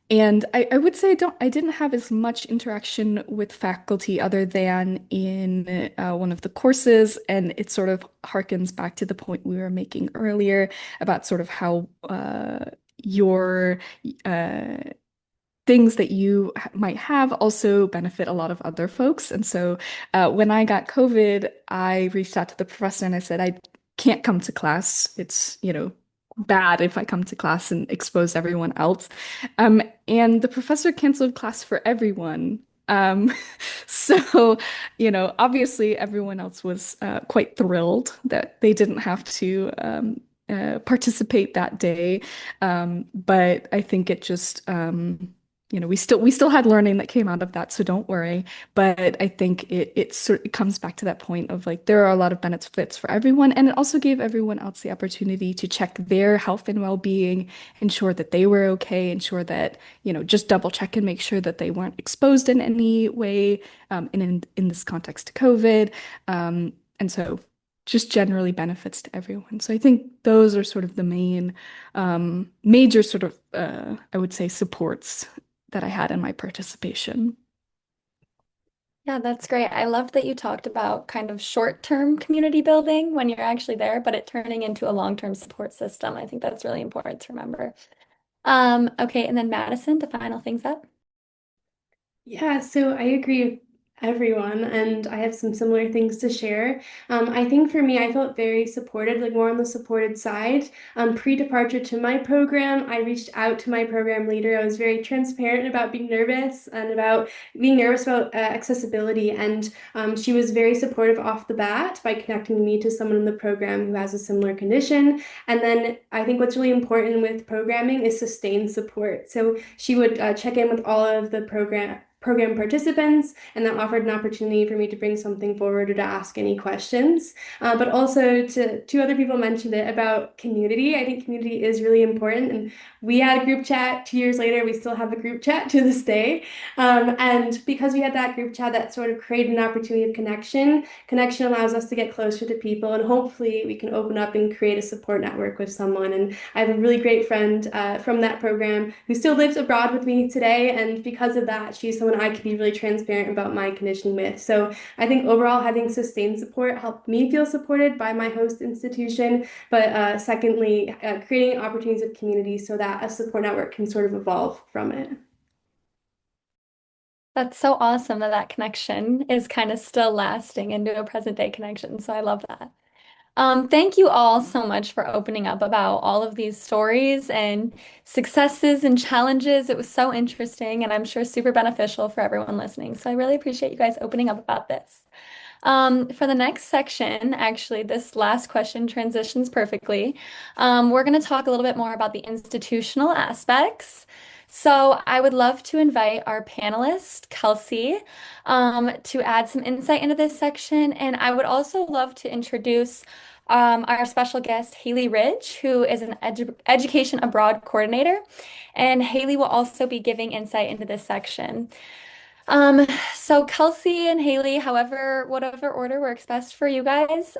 and I would say I didn't have as much interaction with faculty other than in one of the courses, and it sort of harkens back to the point we were making earlier about sort of how your uh, things that you might have also benefit a lot of other folks. And so when I got COVID, I reached out to the professor and I said, I can't come to class. It's, bad if I come to class and expose everyone else. And the professor canceled class for everyone. Um, so, obviously everyone else was quite thrilled that they didn't have to participate that day. But I think it just, we still had learning that came out of that, so don't worry. But I think it comes back to that point of like there are a lot of benefits for everyone, and it also gave everyone else the opportunity to check their health and well-being, ensure that they were okay, ensure that, just double check and make sure that they weren't exposed in any way, in this context to COVID. And so just generally benefits to everyone. So I think those are sort of the main major sort of I would say supports that I had in my participation. Yeah, that's great. I love that you talked about kind of short-term community building when you're actually there, but it turning into a long-term support system. I think that's really important to remember. Okay, and then Madison to final things up. Yeah, so I agree everyone, and I have some similar things to share. I think for me, I felt very supported, like more on the supported side. Pre-departure to my program, I reached out to my program leader. I was very transparent about being nervous and about being nervous about accessibility, and she was very supportive off the bat by connecting me to someone in the program who has a similar condition. And then I think what's really important with programming is sustained support. So she would check in with all of the program participants, and that offered an opportunity for me to bring something forward or to ask any questions. But also to two other people mentioned it about community. I think community is really important, and we had a group chat 2 years later. We still have a group chat to this day, and because we had that group chat, that sort of created an opportunity of connection. Connection allows us to get closer to people, and hopefully we can open up and create a support network with someone. And I have a really great friend from that program who still lives abroad with me today, and because of that, she's someone I could be really transparent about my condition with. So I think overall, having sustained support helped me feel supported by my host institution. But secondly, creating opportunities of community so that a support network can sort of evolve from it. That's so awesome that that connection is kind of still lasting into a present day connection. So I love that. Thank you all so much for opening up about all of these stories and successes and challenges. It was so interesting and I'm sure super beneficial for everyone listening. So I really appreciate you guys opening up about this. For the next section, actually, this last question transitions perfectly. We're going to talk a little bit more about the institutional aspects. So I would love to invite our panelist, Kelsey, to add some insight into this section. And I would also love to introduce our special guest, Haley Ridge, who is an education abroad coordinator. And Haley will also be giving insight into this section. Um, so Kelsey and Haley, whatever order works best for you guys.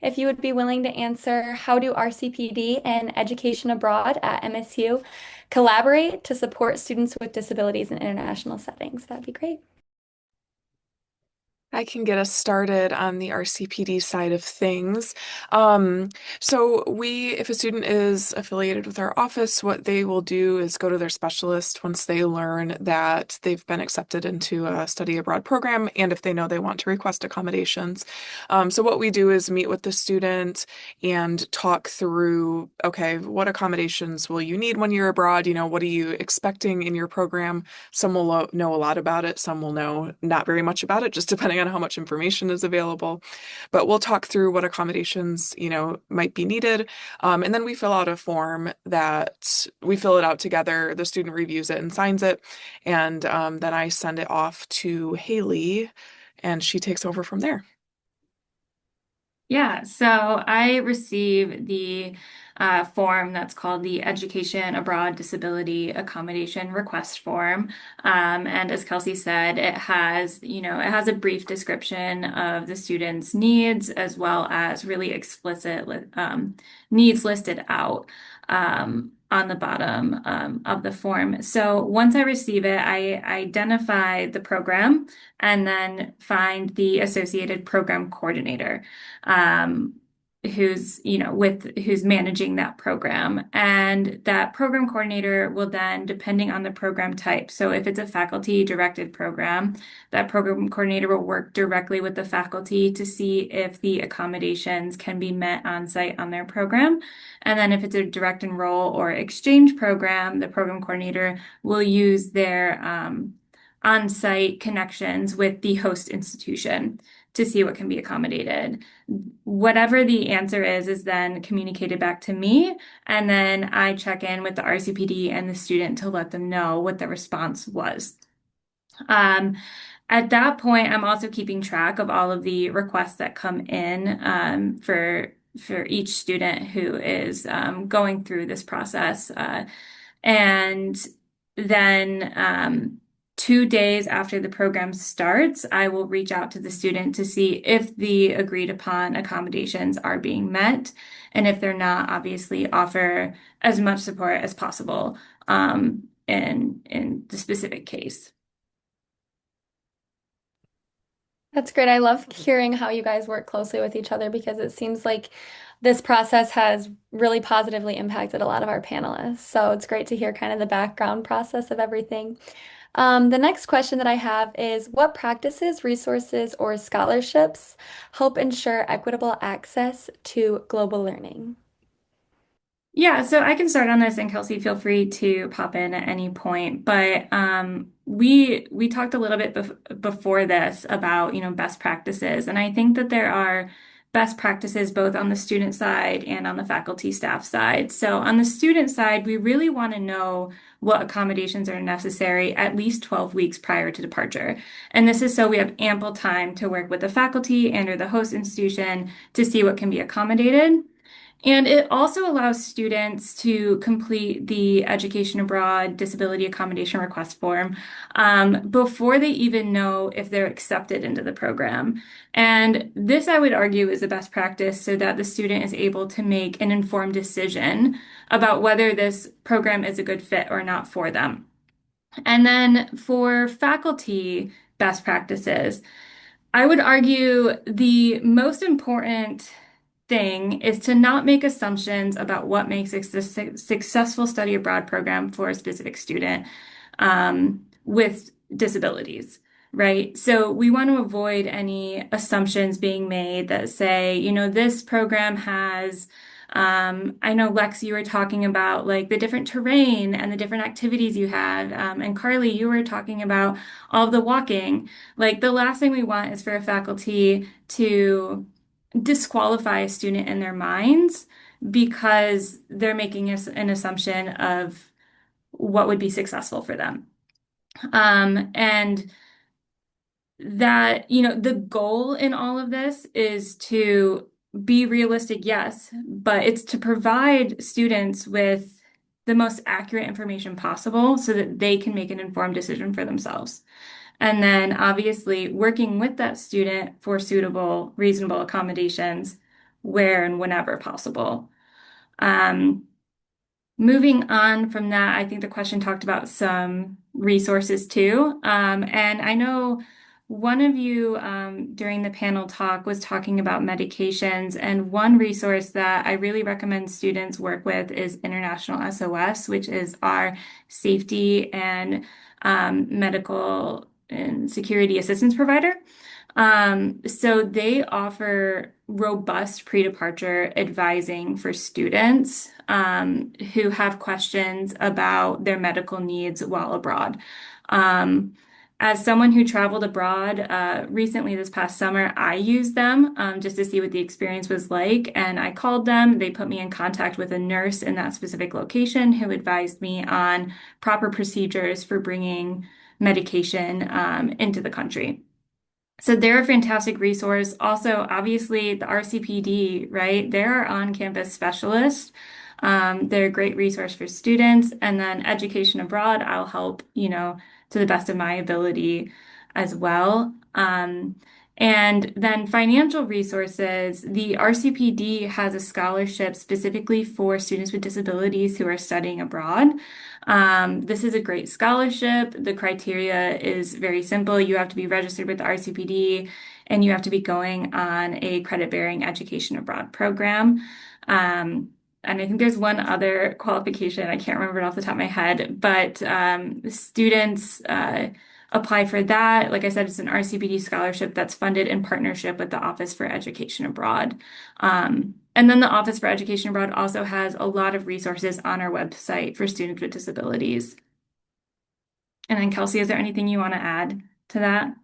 If you would be willing to answer, how do RCPD and education abroad at MSU collaborate to support students with disabilities in international settings? That'd be great. I can get us started on the RCPD side of things. If a student is affiliated with our office, what they will do is go to their specialist once they learn that they've been accepted into a study abroad program and if they know they want to request accommodations. So what we do is meet with the student and talk through, okay, what accommodations will you need when you're abroad? What are you expecting in your program? Some will know a lot about it, some will know not very much about it, just depending on how much information is available. But we'll talk through what accommodations, might be needed. And then we fill out a form that we fill it out together. The student reviews it and signs it. And then I send it off to Haley and she takes over from there. Yeah, so I receive the form that's called the Education Abroad Disability Accommodation Request Form. And as Kelsey said, it has a brief description of the student's needs as well as really explicit needs listed out. On the bottom of the form. So once I receive it, I identify the program and then find the associated program coordinator who's managing that program. And that program coordinator will then, depending on the program type, so if it's a faculty directed program, that program coordinator will work directly with the faculty to see if the accommodations can be met on site on their program. And then if it's a direct enroll or exchange program, the program coordinator will use their on-site connections with the host institution to see what can be accommodated. Whatever the answer is then communicated back to me, and then I check in with the RCPD and the student to let them know what the response was. At that point, I'm also keeping track of all of the requests that come in for each student who is going through this process. And then 2 days after the program starts, I will reach out to the student to see if the agreed upon accommodations are being met. And if they're not, obviously offer as much support as possible in the specific case. That's great. I love hearing how you guys work closely with each other because it seems like this process has really positively impacted a lot of our panelists. So it's great to hear kind of the background process of everything. The next question that I have is what practices, resources, or scholarships help ensure equitable access to global learning? Yeah, so I can start on this, and Kelsey, feel free to pop in at any point. But we talked a little bit before this about, best practices, and I think that there are best practices both on the student side and on the faculty staff side. So on the student side, we really want to know what accommodations are necessary at least 12 weeks prior to departure. And this is so we have ample time to work with the faculty and or the host institution to see what can be accommodated. And it also allows students to complete the Education Abroad Disability Accommodation Request form before they even know if they're accepted into the program. And this, I would argue, is a best practice so that the student is able to make an informed decision about whether this program is a good fit or not for them. And then for faculty best practices, I would argue the most important thing is to not make assumptions about what makes a successful study abroad program for a specific student with disabilities, right? So we want to avoid any assumptions being made that say, this program has I know Lex, you were talking about like the different terrain and the different activities you had. And Carly, you were talking about all of the walking. Like the last thing we want is for a faculty to disqualify a student in their minds because they're making an assumption of what would be successful for them. And that, the goal in all of this is to be realistic, yes, but it's to provide students with the most accurate information possible so that they can make an informed decision for themselves. And then obviously working with that student for suitable, reasonable accommodations where and whenever possible. Um, Moving on from that, I think the question talked about some resources too. And I know one of you during the panel talk was talking about medications, and one resource that I really recommend students work with is International SOS, which is our safety and medical and security assistance provider. So they offer robust pre-departure advising for students who have questions about their medical needs while abroad. As someone who traveled abroad recently this past summer, I used them just to see what the experience was like. And I called them. They put me in contact with a nurse in that specific location who advised me on proper procedures for bringing medication into the country. So they're a fantastic resource. Also, obviously, the RCPD, right? They're our on-campus specialists. They're a great resource for students. And then education abroad, I'll help, to the best of my ability as well. And then financial resources, the RCPD has a scholarship specifically for students with disabilities who are studying abroad. This is a great scholarship. The criteria is very simple. You have to be registered with the RCPD and you have to be going on a credit-bearing education abroad program. And I think there's one other qualification, I can't remember it off the top of my head, but students apply for that. Like I said, it's an RCPD scholarship that's funded in partnership with the Office for Education Abroad. And then the Office for Education Abroad also has a lot of resources on our website for students with disabilities. And then Kelsey, is there anything you want to add to that?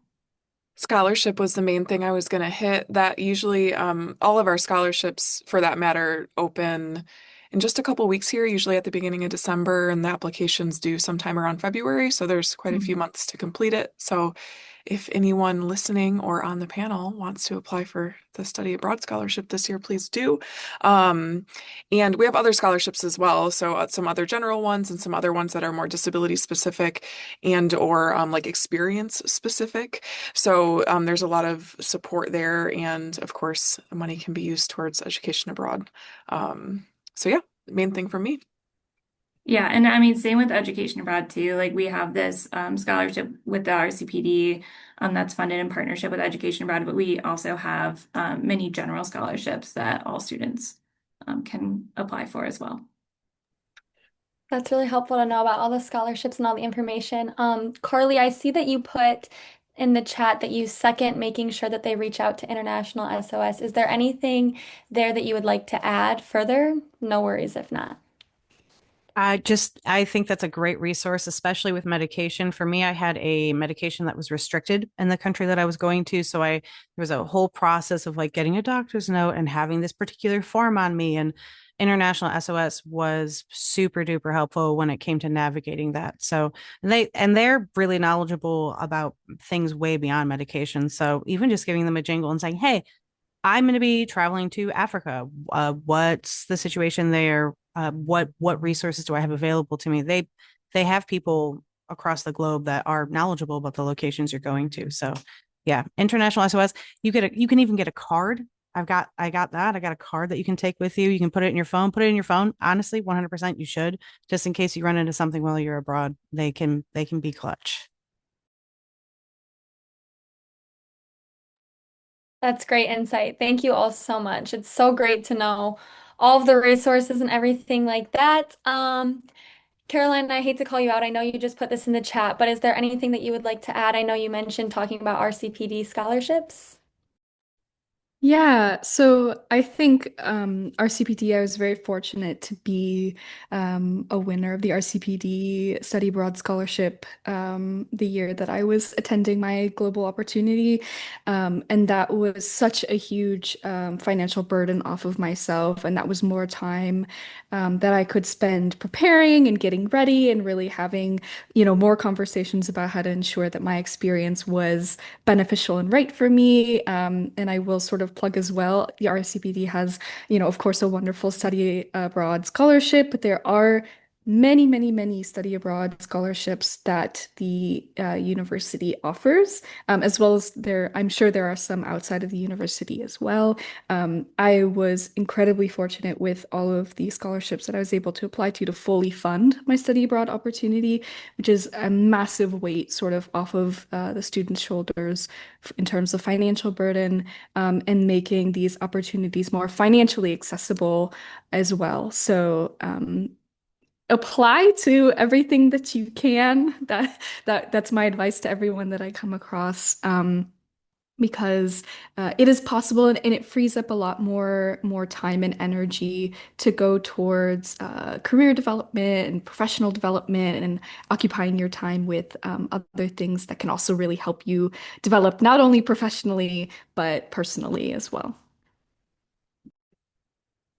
Scholarship was the main thing I was going to hit. That usually, all of our scholarships, for that matter, open in just a couple weeks here, usually at the beginning of December, and the applications due sometime around February. So there's quite a few months to complete it. So if anyone listening or on the panel wants to apply for the study abroad scholarship this year, please do. And we have other scholarships as well. So some other general ones and some other ones that are more disability specific and or like experience specific. So there's a lot of support there. And of course, money can be used towards education abroad. So yeah, main thing for me. Yeah, and I mean, same with education abroad too. Like we have this scholarship with the RCPD that's funded in partnership with Education Abroad, but we also have many general scholarships that all students can apply for as well. That's really helpful to know about all the scholarships and all the information. Carly, I see that you put in the chat that you second making sure that they reach out to International SOS. Is there anything there that you would like to add further? No worries if not. I think that's a great resource, especially with medication. For me, I had a medication that was restricted in the country that I was going to. So there was a whole process of like getting a doctor's note and having this particular form on me. And International SOS was super duper helpful when it came to navigating that. So they're really knowledgeable about things way beyond medication. So even just giving them a jingle and saying, "Hey, I'm going to be traveling to Africa. What's the situation there? What resources do I have available to me?" They have people across the globe that are knowledgeable about the locations you're going to. So, yeah, International SOS. You can even get a card. I got that. I got a card that you can take with you. You can put it in your phone. Put it in your phone. Honestly, 100% you should, just in case you run into something while you're abroad. They can be clutch. That's great insight. Thank you all so much. It's so great to know all of the resources and everything like that. Caroline, I hate to call you out. I know you just put this in the chat, but is there anything that you would like to add? I know you mentioned talking about RCPD scholarships. Yeah, so I think RCPD, I was very fortunate to be a winner of the RCPD Study Abroad Scholarship the year that I was attending my global opportunity. And that was such a huge financial burden off of myself. And that was more time that I could spend preparing and getting ready and really having, more conversations about how to ensure that my experience was beneficial and right for me. And I will sort of plug as well, the RCPD has, of course, a wonderful study abroad scholarship, but there are many, many, many study abroad scholarships that the university offers, as well as I'm sure there are some outside of the university as well. I was incredibly fortunate with all of the scholarships that I was able to apply to fully fund my study abroad opportunity, which is a massive weight sort of off of the students' shoulders in terms of financial burden, and making these opportunities more financially accessible as well. So, apply to everything that you can. That's my advice to everyone that I come across. Because it is possible, and it frees up a lot more time and energy to go towards career development and professional development and occupying your time with other things that can also really help you develop not only professionally but personally as well.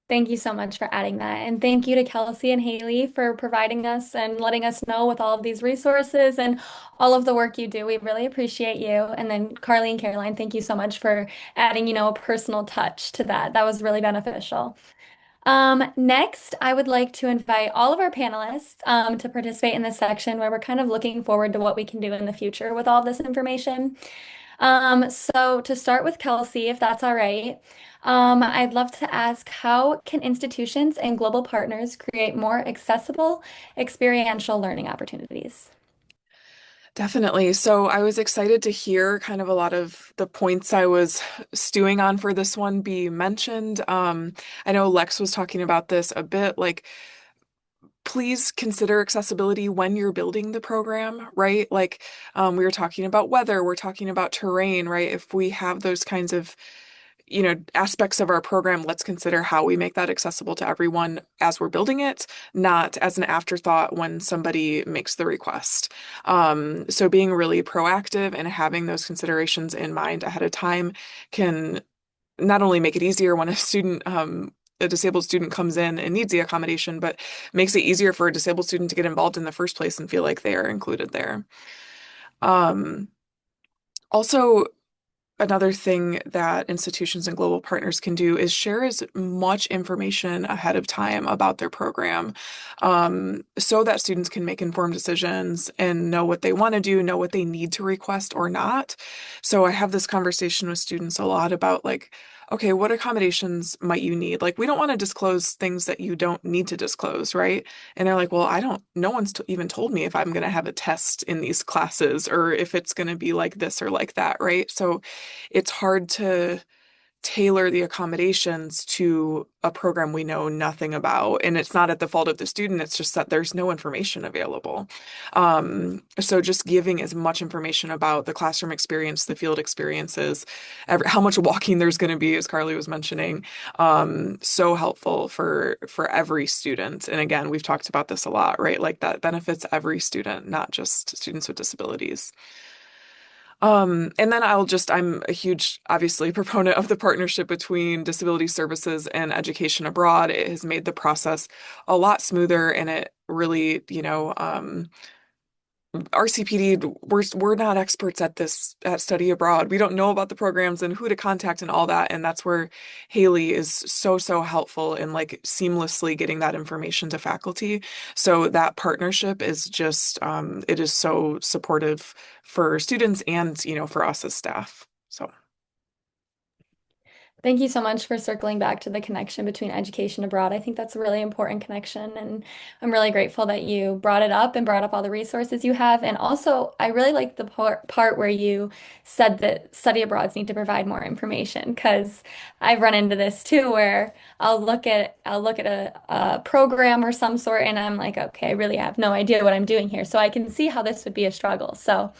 Thank you so much for adding that. And thank you to Kelsey and Haley for providing us and letting us know with all of these resources and all of the work you do. We really appreciate you. And then Carly and Caroline, thank you so much for adding, a personal touch to that. That was really beneficial. Next, I would like to invite all of our panelists to participate in this section where we're kind of looking forward to what we can do in the future with all this information. So to start with Kelsey, if that's all right, I'd love to ask, how can institutions and global partners create more accessible experiential learning opportunities? Definitely. So I was excited to hear kind of a lot of the points I was stewing on for this one be mentioned. I know Lex was talking about this a bit, like please consider accessibility when you're building the program, right? Like we were talking about weather, we're talking about terrain, right? If we have those kinds of aspects of our program, let's consider how we make that accessible to everyone as we're building it, not as an afterthought when somebody makes the request. So being really proactive and having those considerations in mind ahead of time can not only make it easier when a disabled student comes in and needs the accommodation, but makes it easier for a disabled student to get involved in the first place and feel like they are included there. Um, Also, another thing that institutions and global partners can do is share as much information ahead of time about their program, so that students can make informed decisions and know what they want to do, know what they need to request or not. So I have this conversation with students a lot about like, okay, what accommodations might you need? Like, we don't want to disclose things that you don't need to disclose, right? And they're like, well, no one's even told me if I'm going to have a test in these classes or if it's going to be like this or like that, right? So it's hard tailor the accommodations to a program we know nothing about. And it's not at the fault of the student, it's just that there's no information available. So just giving as much information about the classroom experience, the field experiences, how much walking there's going to be, as Carly was mentioning, so helpful for every student. And again, we've talked about this a lot, right? Like that benefits every student, not just students with disabilities. And then I'm a huge, obviously, proponent of the partnership between disability services and education abroad. It has made the process a lot smoother, and it really, RCPD, we're not experts at this, at study abroad. We don't know about the programs and who to contact and all that. And that's where Haley is so helpful in like seamlessly getting that information to faculty. So that partnership is just, it is so supportive for students and, for us as staff. So. Thank you so much for circling back to the connection between education abroad. I think that's a really important connection, and I'm really grateful that you brought it up and brought up all the resources you have. And also, I really like the part where you said that study abroads need to provide more information, because I've run into this too, where I'll look at a program or some sort, and I'm like, okay, I really have no idea what I'm doing here. So I can see how this would be a struggle. So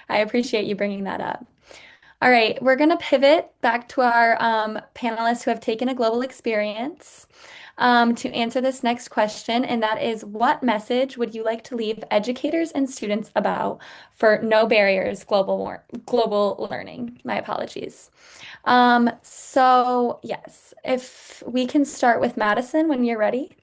I appreciate you bringing that up. All right, we're going to pivot back to our panelists who have taken a global experience to answer this next question, and that is, what message would you like to leave educators and students about for no barriers global learning? My apologies. So yes, if we can start with Madison when you're ready.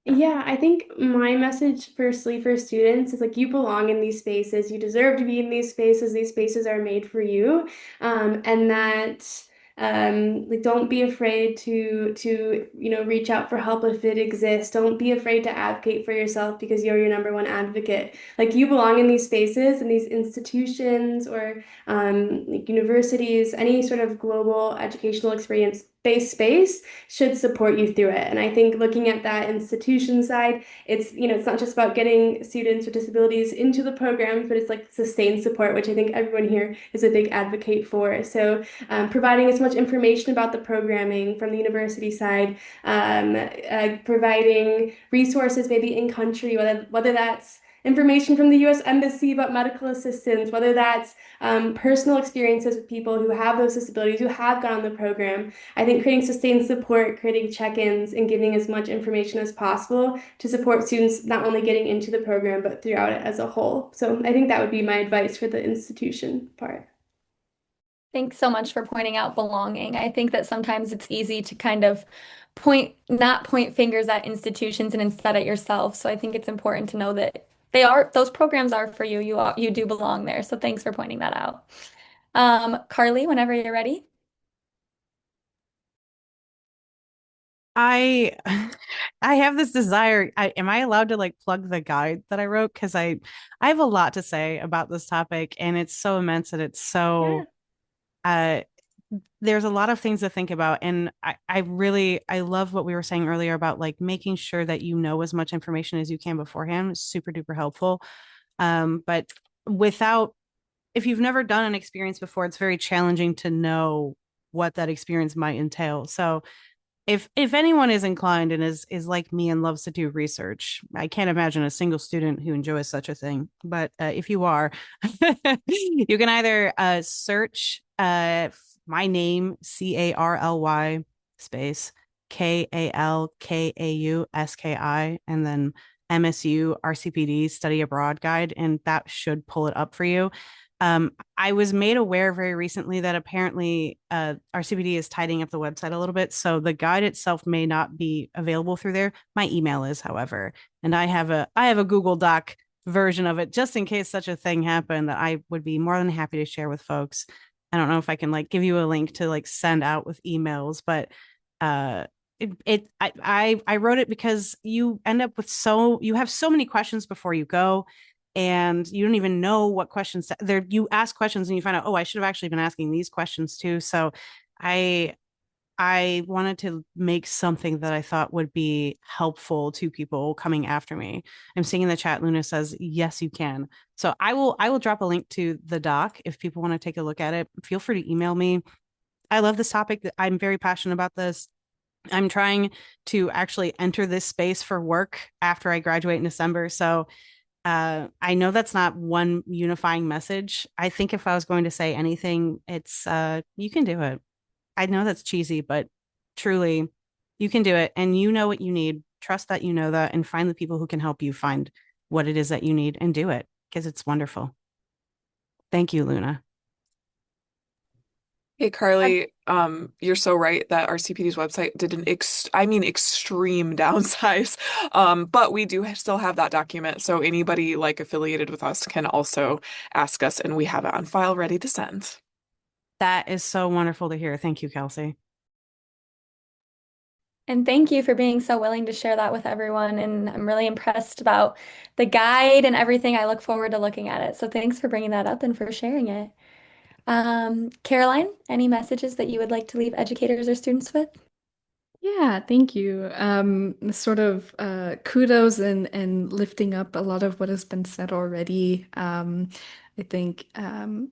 Yeah, I think my message firstly for students is like you belong in these spaces. You deserve to be in these spaces. These spaces are made for you. And that like don't be afraid to reach out for help if it exists. Don't be afraid to advocate for yourself because you're your number one advocate. Like you belong in these spaces and these institutions or like universities, any sort of global educational experience based space should support you through it. And I think looking at that institution side, it's not just about getting students with disabilities into the programs, but it's like sustained support, which I think everyone here is a big advocate for. So providing as much information about the programming from the university side, providing resources maybe in country, whether that's information from the U.S. Embassy about medical assistance, whether that's personal experiences with people who have those disabilities, who have gone on the program. I think creating sustained support, creating check-ins, and giving as much information as possible to support students not only getting into the program, but throughout it as a whole. So I think that would be my advice for the institution part. Thanks so much for pointing out belonging. I think that sometimes it's easy to kind of not point fingers at institutions and instead at yourself. So I think it's important to know that those programs are for you. You do belong there. So thanks for pointing that out. Carly, whenever you're ready. I I have this desire. Am I allowed to like plug the guide that I wrote? Because I have a lot to say about this topic, and it's so immense and it's Yeah. so uh there's a lot of things to think about. And I love what we were saying earlier about like making sure that you know as much information as you can beforehand. Super duper helpful. But without if you've never done an experience before, it's very challenging to know what that experience might entail. So if anyone is inclined and is like me and loves to do research, I can't imagine a single student who enjoys such a thing. But if you are, you can either search my name, Carly space KALKAUSKI, and then MSU RCPD Study Abroad Guide, and that should pull it up for you. I was made aware very recently that apparently RCPD is tidying up the website a little bit, so the guide itself may not be available through there. My email is, however, and I have a Google Doc version of it just in case such a thing happened that I would be more than happy to share with folks. I don't know if I can like give you a link to like send out with emails, but I wrote it because you end up with you have so many questions before you go, and you don't even know what questions there. You ask questions and you find out, oh, I should have actually been asking these questions too. So I I wanted to make something that I thought would be helpful to people coming after me. I'm seeing in the chat, Luna says, yes, you can. So I will drop a link to the doc if people want to take a look at it. Feel free to email me. I love this topic. I'm very passionate about this. I'm trying to actually enter this space for work after I graduate in December. So I know that's not one unifying message. I think if I was going to say anything, it's you can do it. I know that's cheesy, but truly, you can do it. And you know what you need. Trust that you know that and find the people who can help you find what it is that you need and do it because it's wonderful. Thank you, Luna. Hey Carly, you're so right that our CPD's website did an extreme downsize. But we do still have that document, so anybody like affiliated with us can also ask us, and we have it on file ready to send. That is so wonderful to hear. Thank you, Kelsey. And thank you for being so willing to share that with everyone. And I'm really impressed about the guide and everything. I look forward to looking at it. So thanks for bringing that up and for sharing it. Caroline, any messages that you would like to leave educators or students with? Yeah, thank you. Sort of kudos and lifting up a lot of what has been said already. I think,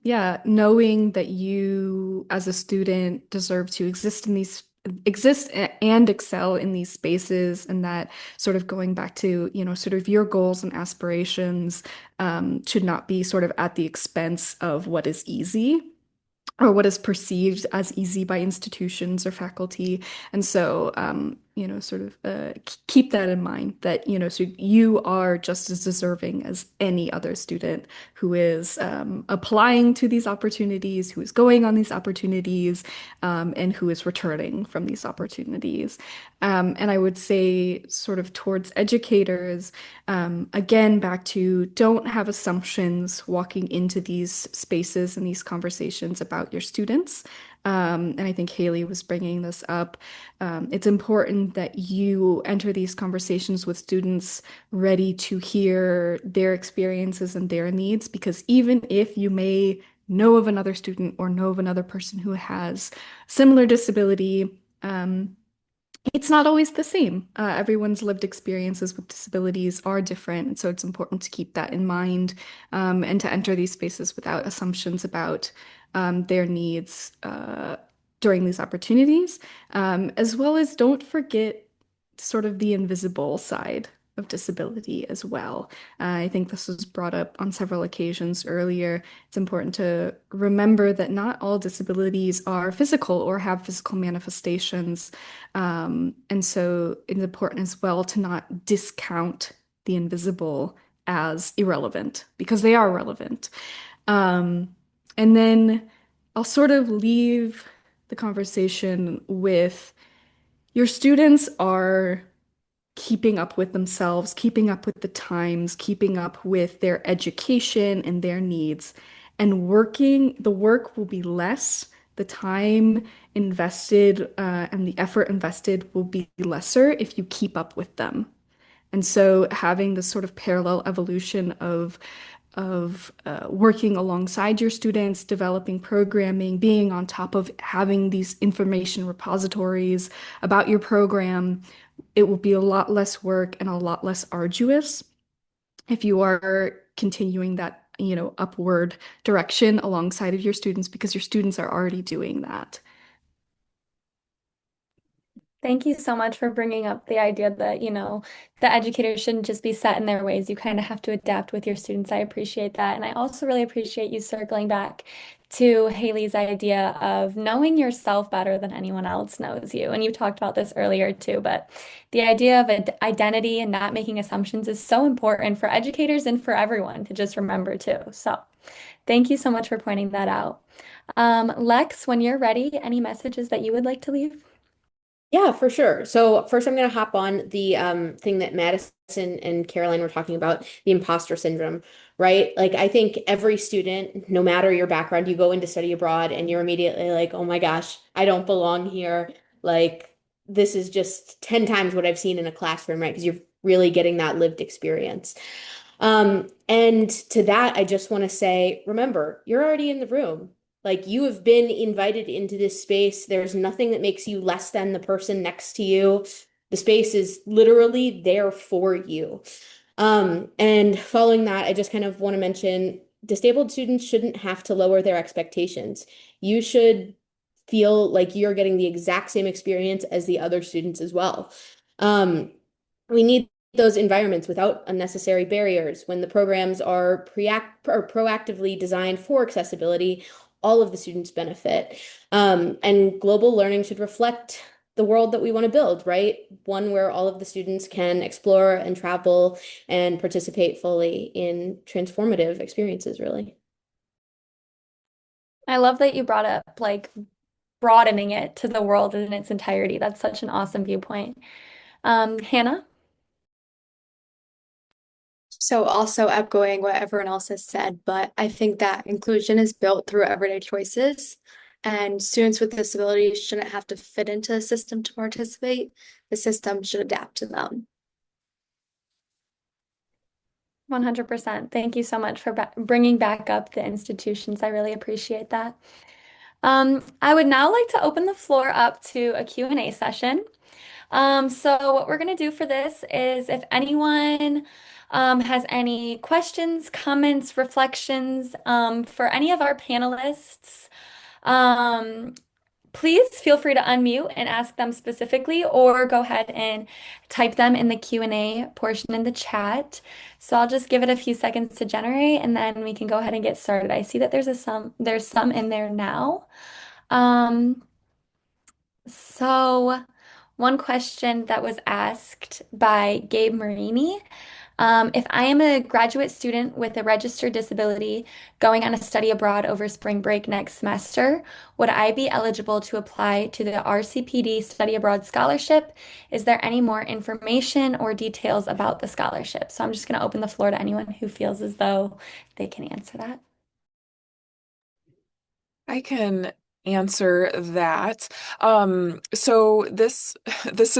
yeah, knowing that you as a student deserve to exist and excel in these spaces, and that sort of going back to, sort of your goals and aspirations, should not be sort of at the expense of what is easy or what is perceived as easy by institutions or faculty. And so, sort of keep that in mind that, so you are just as deserving as any other student who is applying to these opportunities, who is going on these opportunities, and who is returning from these opportunities. And I would say, sort of towards educators, again, back to don't have assumptions walking into these spaces and these conversations about your students. And I think Haley was bringing this up. It's important that you enter these conversations with students ready to hear their experiences and their needs, because even if you may know of another student or know of another person who has similar disability, it's not always the same. Everyone's lived experiences with disabilities are different, and so it's important to keep that in mind, and to enter these spaces without assumptions about their needs during these opportunities, as well as don't forget sort of the invisible side of disability as well. I think this was brought up on several occasions earlier. It's important to remember that not all disabilities are physical or have physical manifestations. And so it's important as well to not discount the invisible as irrelevant, because they are relevant. And then I'll sort of leave the conversation with your students are keeping up with themselves, keeping up with the times, keeping up with their education and their needs. And the work will be less, the time invested and the effort invested will be lesser if you keep up with them. And so having this sort of parallel evolution of working alongside your students, developing programming, being on top of having these information repositories about your program, it will be a lot less work and a lot less arduous if you are continuing that, upward direction alongside of your students, because your students are already doing that. Thank you so much for bringing up the idea that, the educators shouldn't just be set in their ways. You kind of have to adapt with your students. I appreciate that. And I also really appreciate you circling back to Haley's idea of knowing yourself better than anyone else knows you. And you talked about this earlier too, but the idea of identity and not making assumptions is so important for educators and for everyone to just remember too. So thank you so much for pointing that out. Lex, when you're ready, any messages that you would like to leave? Yeah, for sure. So first I'm going to hop on the thing that Madison and Caroline were talking about, the imposter syndrome, right? Like I think every student, no matter your background, you go into study abroad and you're immediately like, "Oh my gosh, I don't belong here." Like this is just 10 times what I've seen in a classroom, right? Because you're really getting that lived experience. And to that, I just want to say, remember, you're already in the room. Like you have been invited into this space. There's nothing that makes you less than the person next to you. The space is literally there for you. And following that, I just kind of want to mention disabled students shouldn't have to lower their expectations. You should feel like you're getting the exact same experience as the other students as well. Um, we need those environments without unnecessary barriers. When the programs are proactively designed for accessibility, all of the students benefit. And global learning should reflect the world that we want to build, right? One where all of the students can explore and travel and participate fully in transformative experiences, really. I love that you brought up like broadening it to the world in its entirety. That's such an awesome viewpoint. Hannah? So also echoing what everyone else has said, but I think that inclusion is built through everyday choices, and students with disabilities shouldn't have to fit into the system to participate. The system should adapt to them. 100%. Thank you so much for bringing back up the institutions. I really appreciate that. I would now like to open the floor up to a Q&A session. So what we're going to do for this is if anyone has any questions, comments, reflections for any of our panelists, um, please feel free to unmute and ask them specifically, or go ahead and type them in the Q&A portion in the chat. So I'll just give it a few seconds to generate, and then we can go ahead and get started. I see that there's some in there now. Um, so one question that was asked by Gabe Marini. If I am a graduate student with a registered disability going on a study abroad over spring break next semester, would I be eligible to apply to the RCPD Study Abroad Scholarship? Is there any more information or details about the scholarship? So I'm just going to open the floor to anyone who feels as though they can answer that. I can answer that. So this this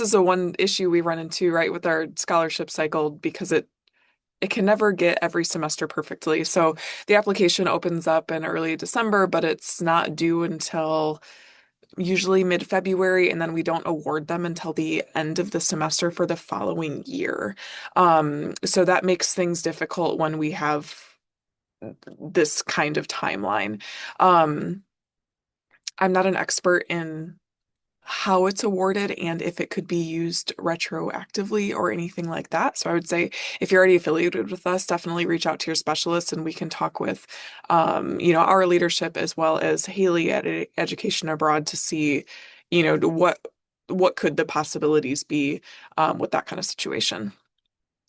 is a one issue we run into, right, with our scholarship cycle, because it can never get every semester perfectly. So the application opens up in early December, but it's not due until usually mid-February, and then we don't award them until the end of the semester for the following year. So that makes things difficult when we have this kind of timeline. Um, I'm not an expert in how it's awarded and if it could be used retroactively or anything like that. So I would say if you're already affiliated with us, definitely reach out to your specialist and we can talk with, our leadership as well as Haley at Education Abroad to see, what could the possibilities be with that kind of situation.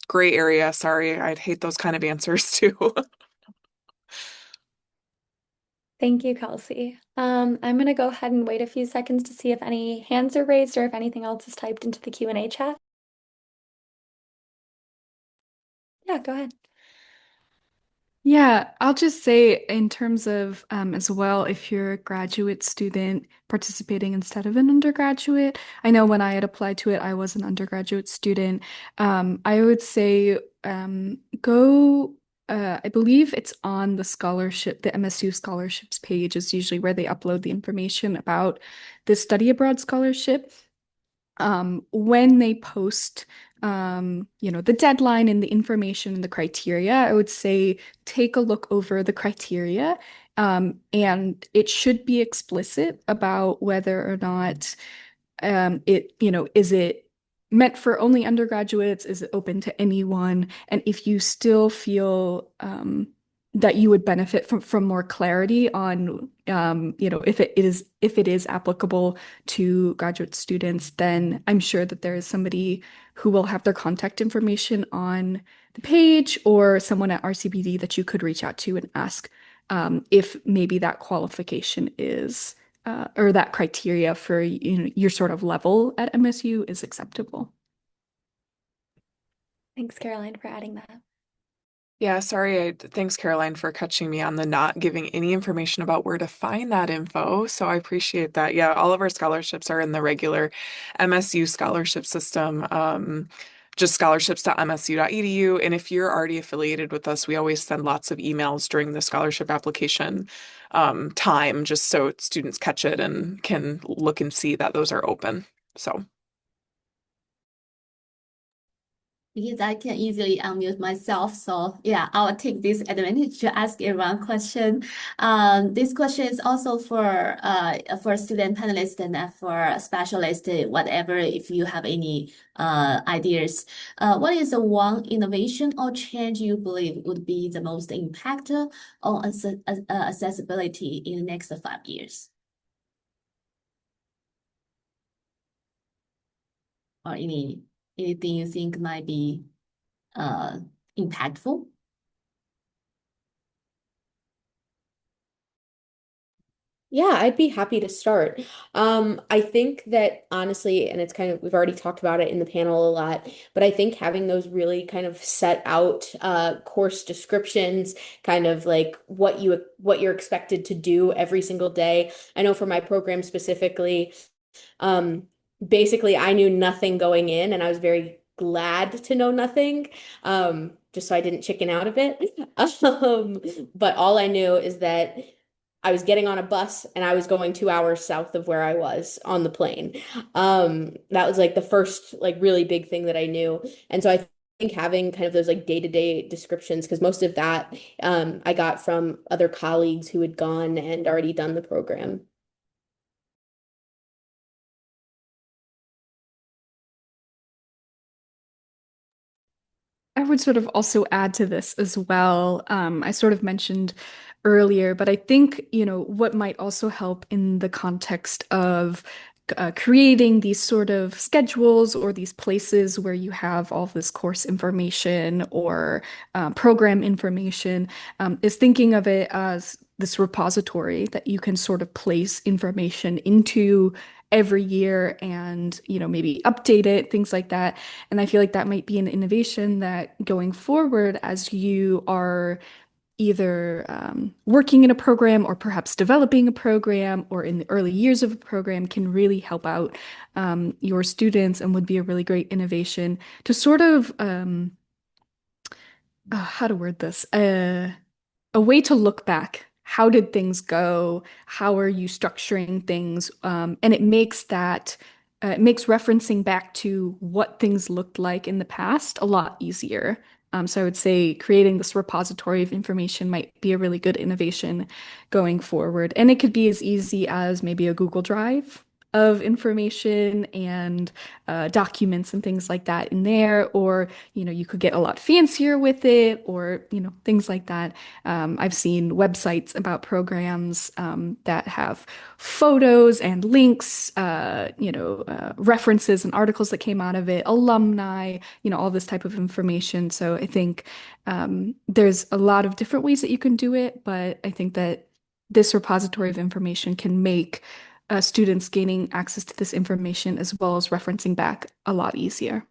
Gray area. Sorry, I'd hate those kind of answers too. Thank you, Kelsey. I'm going to go ahead and wait a few seconds to see if any hands are raised or if anything else is typed into the Q&A chat. Yeah, go ahead. Yeah, I'll just say in terms of as well, if you're a graduate student participating instead of an undergraduate, I know when I had applied to it, I was an undergraduate student. I would say go, I believe it's on the scholarship, the MSU scholarships page is usually where they upload the information about the study abroad scholarship. When they post the deadline and the information and the criteria, I would say take a look over the criteria. And it should be explicit about whether or not is it meant for only undergraduates? Is it open to anyone? And if you still feel that you would benefit from more clarity on if it is applicable to graduate students, then I'm sure that there is somebody who will have their contact information on the page or someone at RCBD that you could reach out to and ask if maybe that qualification is or that criteria for your sort of level at MSU is acceptable. Thanks, Caroline, for adding that. Yeah, sorry. Thanks, Caroline, for catching me on the not giving any information about where to find that info. So I appreciate that. Yeah, all of our scholarships are in the regular MSU scholarship system, just scholarships.msu.edu. And if you're already affiliated with us, we always send lots of emails during the scholarship application time, just so students catch it and can look and see that those are open. So. because I can easily unmute myself. So yeah, I'll take this advantage to ask everyone question. This question is also for student panelists and for specialists, whatever, if you have any ideas. What is the one innovation or change you believe would be the most impactful on accessibility in the next 5 years? Or anything you think might be uh, impactful? Yeah, I'd be happy to start. I think that honestly, and it's kind of, we've already talked about it in the panel a lot, but I think having those really kind of set out course descriptions, kind of like what you're expected to do every single day. I know for my program specifically, um, basically I knew nothing going in, and I was very glad to know nothing, just so I didn't chicken out of it. Um, but all I knew is that I was getting on a bus and I was going 2 hours south of where I was on the plane. That was like the first like really big thing that I knew. And so I think having kind of those like day-to-day descriptions, because most of that I got from other colleagues who had gone and already done the program. I would sort of also add to this as well. I sort of mentioned earlier, but I think, what might also help in the context of creating these sort of schedules or these places where you have all this course information or program information is thinking of it as this repository that you can sort of place information into every year and, maybe update it, things like that. And I feel like that might be an innovation that going forward, as you are either working in a program or perhaps developing a program or in the early years of a program, can really help out your students and would be a really great innovation to sort of, how to word this, a way to look back. How did things go? How are you structuring things? And it makes referencing back to what things looked like in the past a lot easier. So I would say creating this repository of information might be a really good innovation going forward. And it could be as easy as maybe a Google Drive of information and documents and things like that in there, or you could get a lot fancier with it, or things like that. I've seen websites about programs that have photos and links, references and articles that came out of it, alumni, all this type of information. So I think there's a lot of different ways that you can do it, but I think that this repository of information can make students gaining access to this information as well as referencing back a lot easier.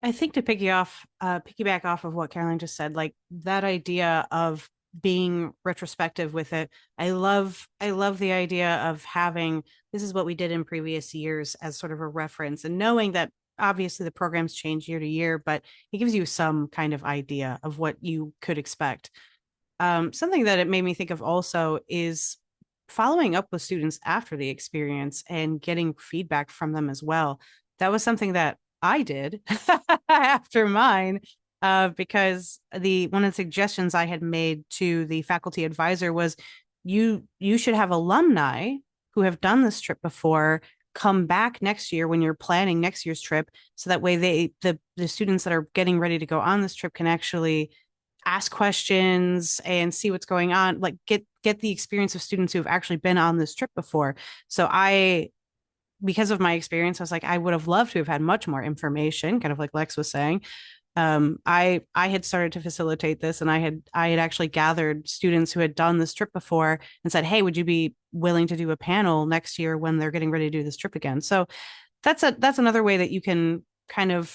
I think to piggyback off of what Caroline just said, like that idea of being retrospective with it. I love the idea of having this is what we did in previous years as sort of a reference, and knowing that obviously the programs change year to year, but it gives you some kind of idea of what you could expect. Something that it made me think of also is following up with students after the experience and getting feedback from them as well. That was something that I did after mine, because the one of the suggestions I had made to the faculty advisor was you should have alumni who have done this trip before come back next year when you're planning next year's trip, so that way the students that are getting ready to go on this trip can actually ask questions and see what's going on, like get the experience of students who have actually been on this trip before. So I, because of my experience, I was like, I would have loved to have had much more information, kind of like Lex was saying. I had started to facilitate this, and I had actually gathered students who had done this trip before and said, hey, would you be willing to do a panel next year when they're getting ready to do this trip again? So that's another way that you can kind of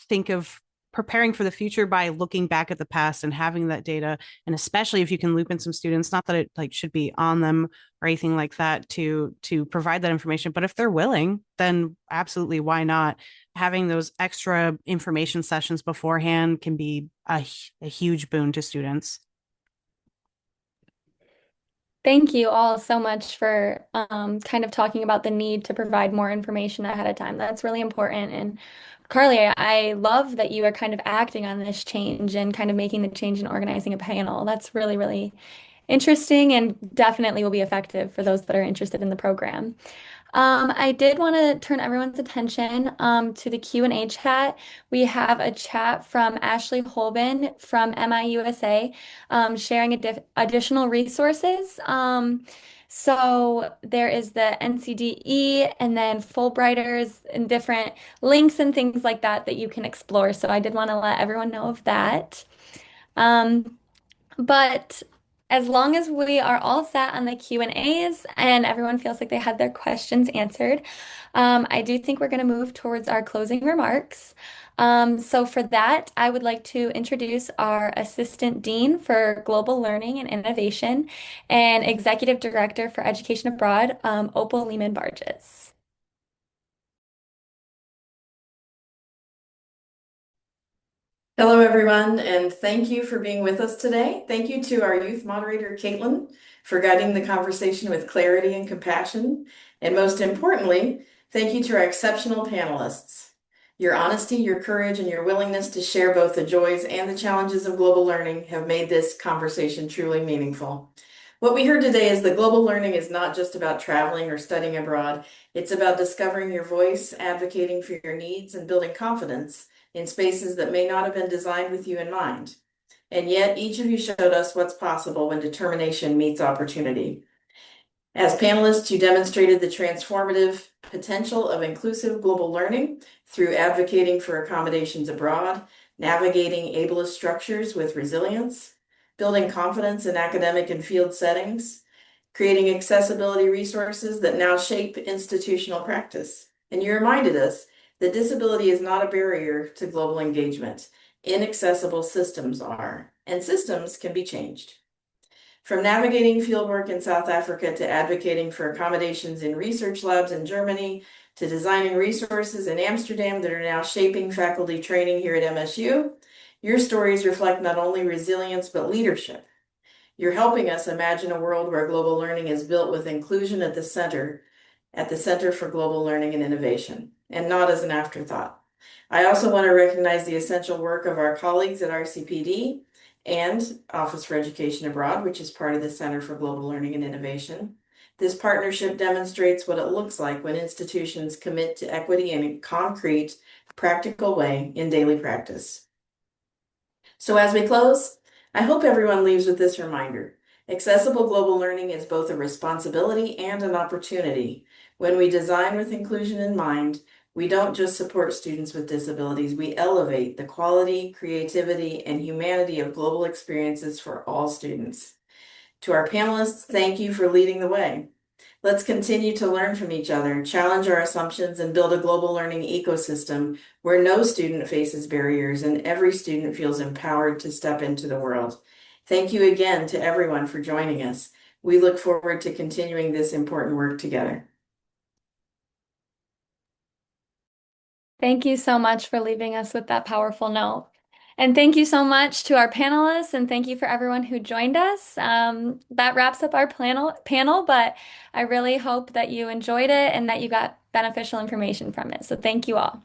think of preparing for the future by looking back at the past and having that data. And especially if you can loop in some students, not that it like should be on them or anything like that to provide that information, but if they're willing, then absolutely, why not? Having those extra information sessions beforehand can be a huge boon to students. Thank you all so much for kind of talking about the need to provide more information ahead of time. That's really important. And Carly, I love that you are kind of acting on this change and kind of making the change and organizing a panel. That's really, really interesting and definitely will be effective for those that are interested in the program. I did want to turn everyone's attention to the Q&A chat. We have a chat from Ashley Holben from MIUSA sharing additional resources. So there is the NCDE and then Fulbrighters and different links and things like that that you can explore. So I did want to let everyone know of that. Um, but as long as we are all set on the Q&As and everyone feels like they had their questions answered, I do think we're going to move towards our closing remarks. So for that, I would like to introduce our Assistant Dean for Global Learning and Innovation and Executive Director for Education Abroad, Opal Lehman-Barges. Hello, everyone, and thank you for being with us today. Thank you to our youth moderator, Caitlin, for guiding the conversation with clarity and compassion. And most importantly, thank you to our exceptional panelists. Your honesty, your courage, and your willingness to share both the joys and the challenges of global learning have made this conversation truly meaningful. What we heard today is that global learning is not just about traveling or studying abroad. It's about discovering your voice, advocating for your needs, and building confidence in spaces that may not have been designed with you in mind. And yet, each of you showed us what's possible when determination meets opportunity. As panelists, you demonstrated the transformative potential of inclusive global learning through advocating for accommodations abroad, navigating ableist structures with resilience, building confidence in academic and field settings, creating accessibility resources that now shape institutional practice. And you reminded us that disability is not a barrier to global engagement. Inaccessible systems are, and systems can be changed. From navigating fieldwork in South Africa to advocating for accommodations in research labs in Germany to designing resources in Amsterdam that are now shaping faculty training here at MSU, your stories reflect not only resilience but leadership. You're helping us imagine a world where global learning is built with inclusion at the Center for Global Learning and Innovation, and not as an afterthought. I also want to recognize the essential work of our colleagues at RCPD and Office for Education Abroad, which is part of the Center for Global Learning and Innovation. This partnership demonstrates what it looks like when institutions commit to equity in a concrete, practical way in daily practice. So as we close, I hope everyone leaves with this reminder. Accessible global learning is both a responsibility and an opportunity. When we design with inclusion in mind, we don't just support students with disabilities, we elevate the quality, creativity, and humanity of global experiences for all students. To our panelists, thank you for leading the way. Let's continue to learn from each other, challenge our assumptions, and build a global learning ecosystem where no student faces barriers and every student feels empowered to step into the world. Thank you again to everyone for joining us. We look forward to continuing this important work together. Thank you so much for leaving us with that powerful note. And thank you so much to our panelists, and thank you for everyone who joined us. That wraps up our panel, but I really hope that you enjoyed it and that you got beneficial information from it. So thank you all.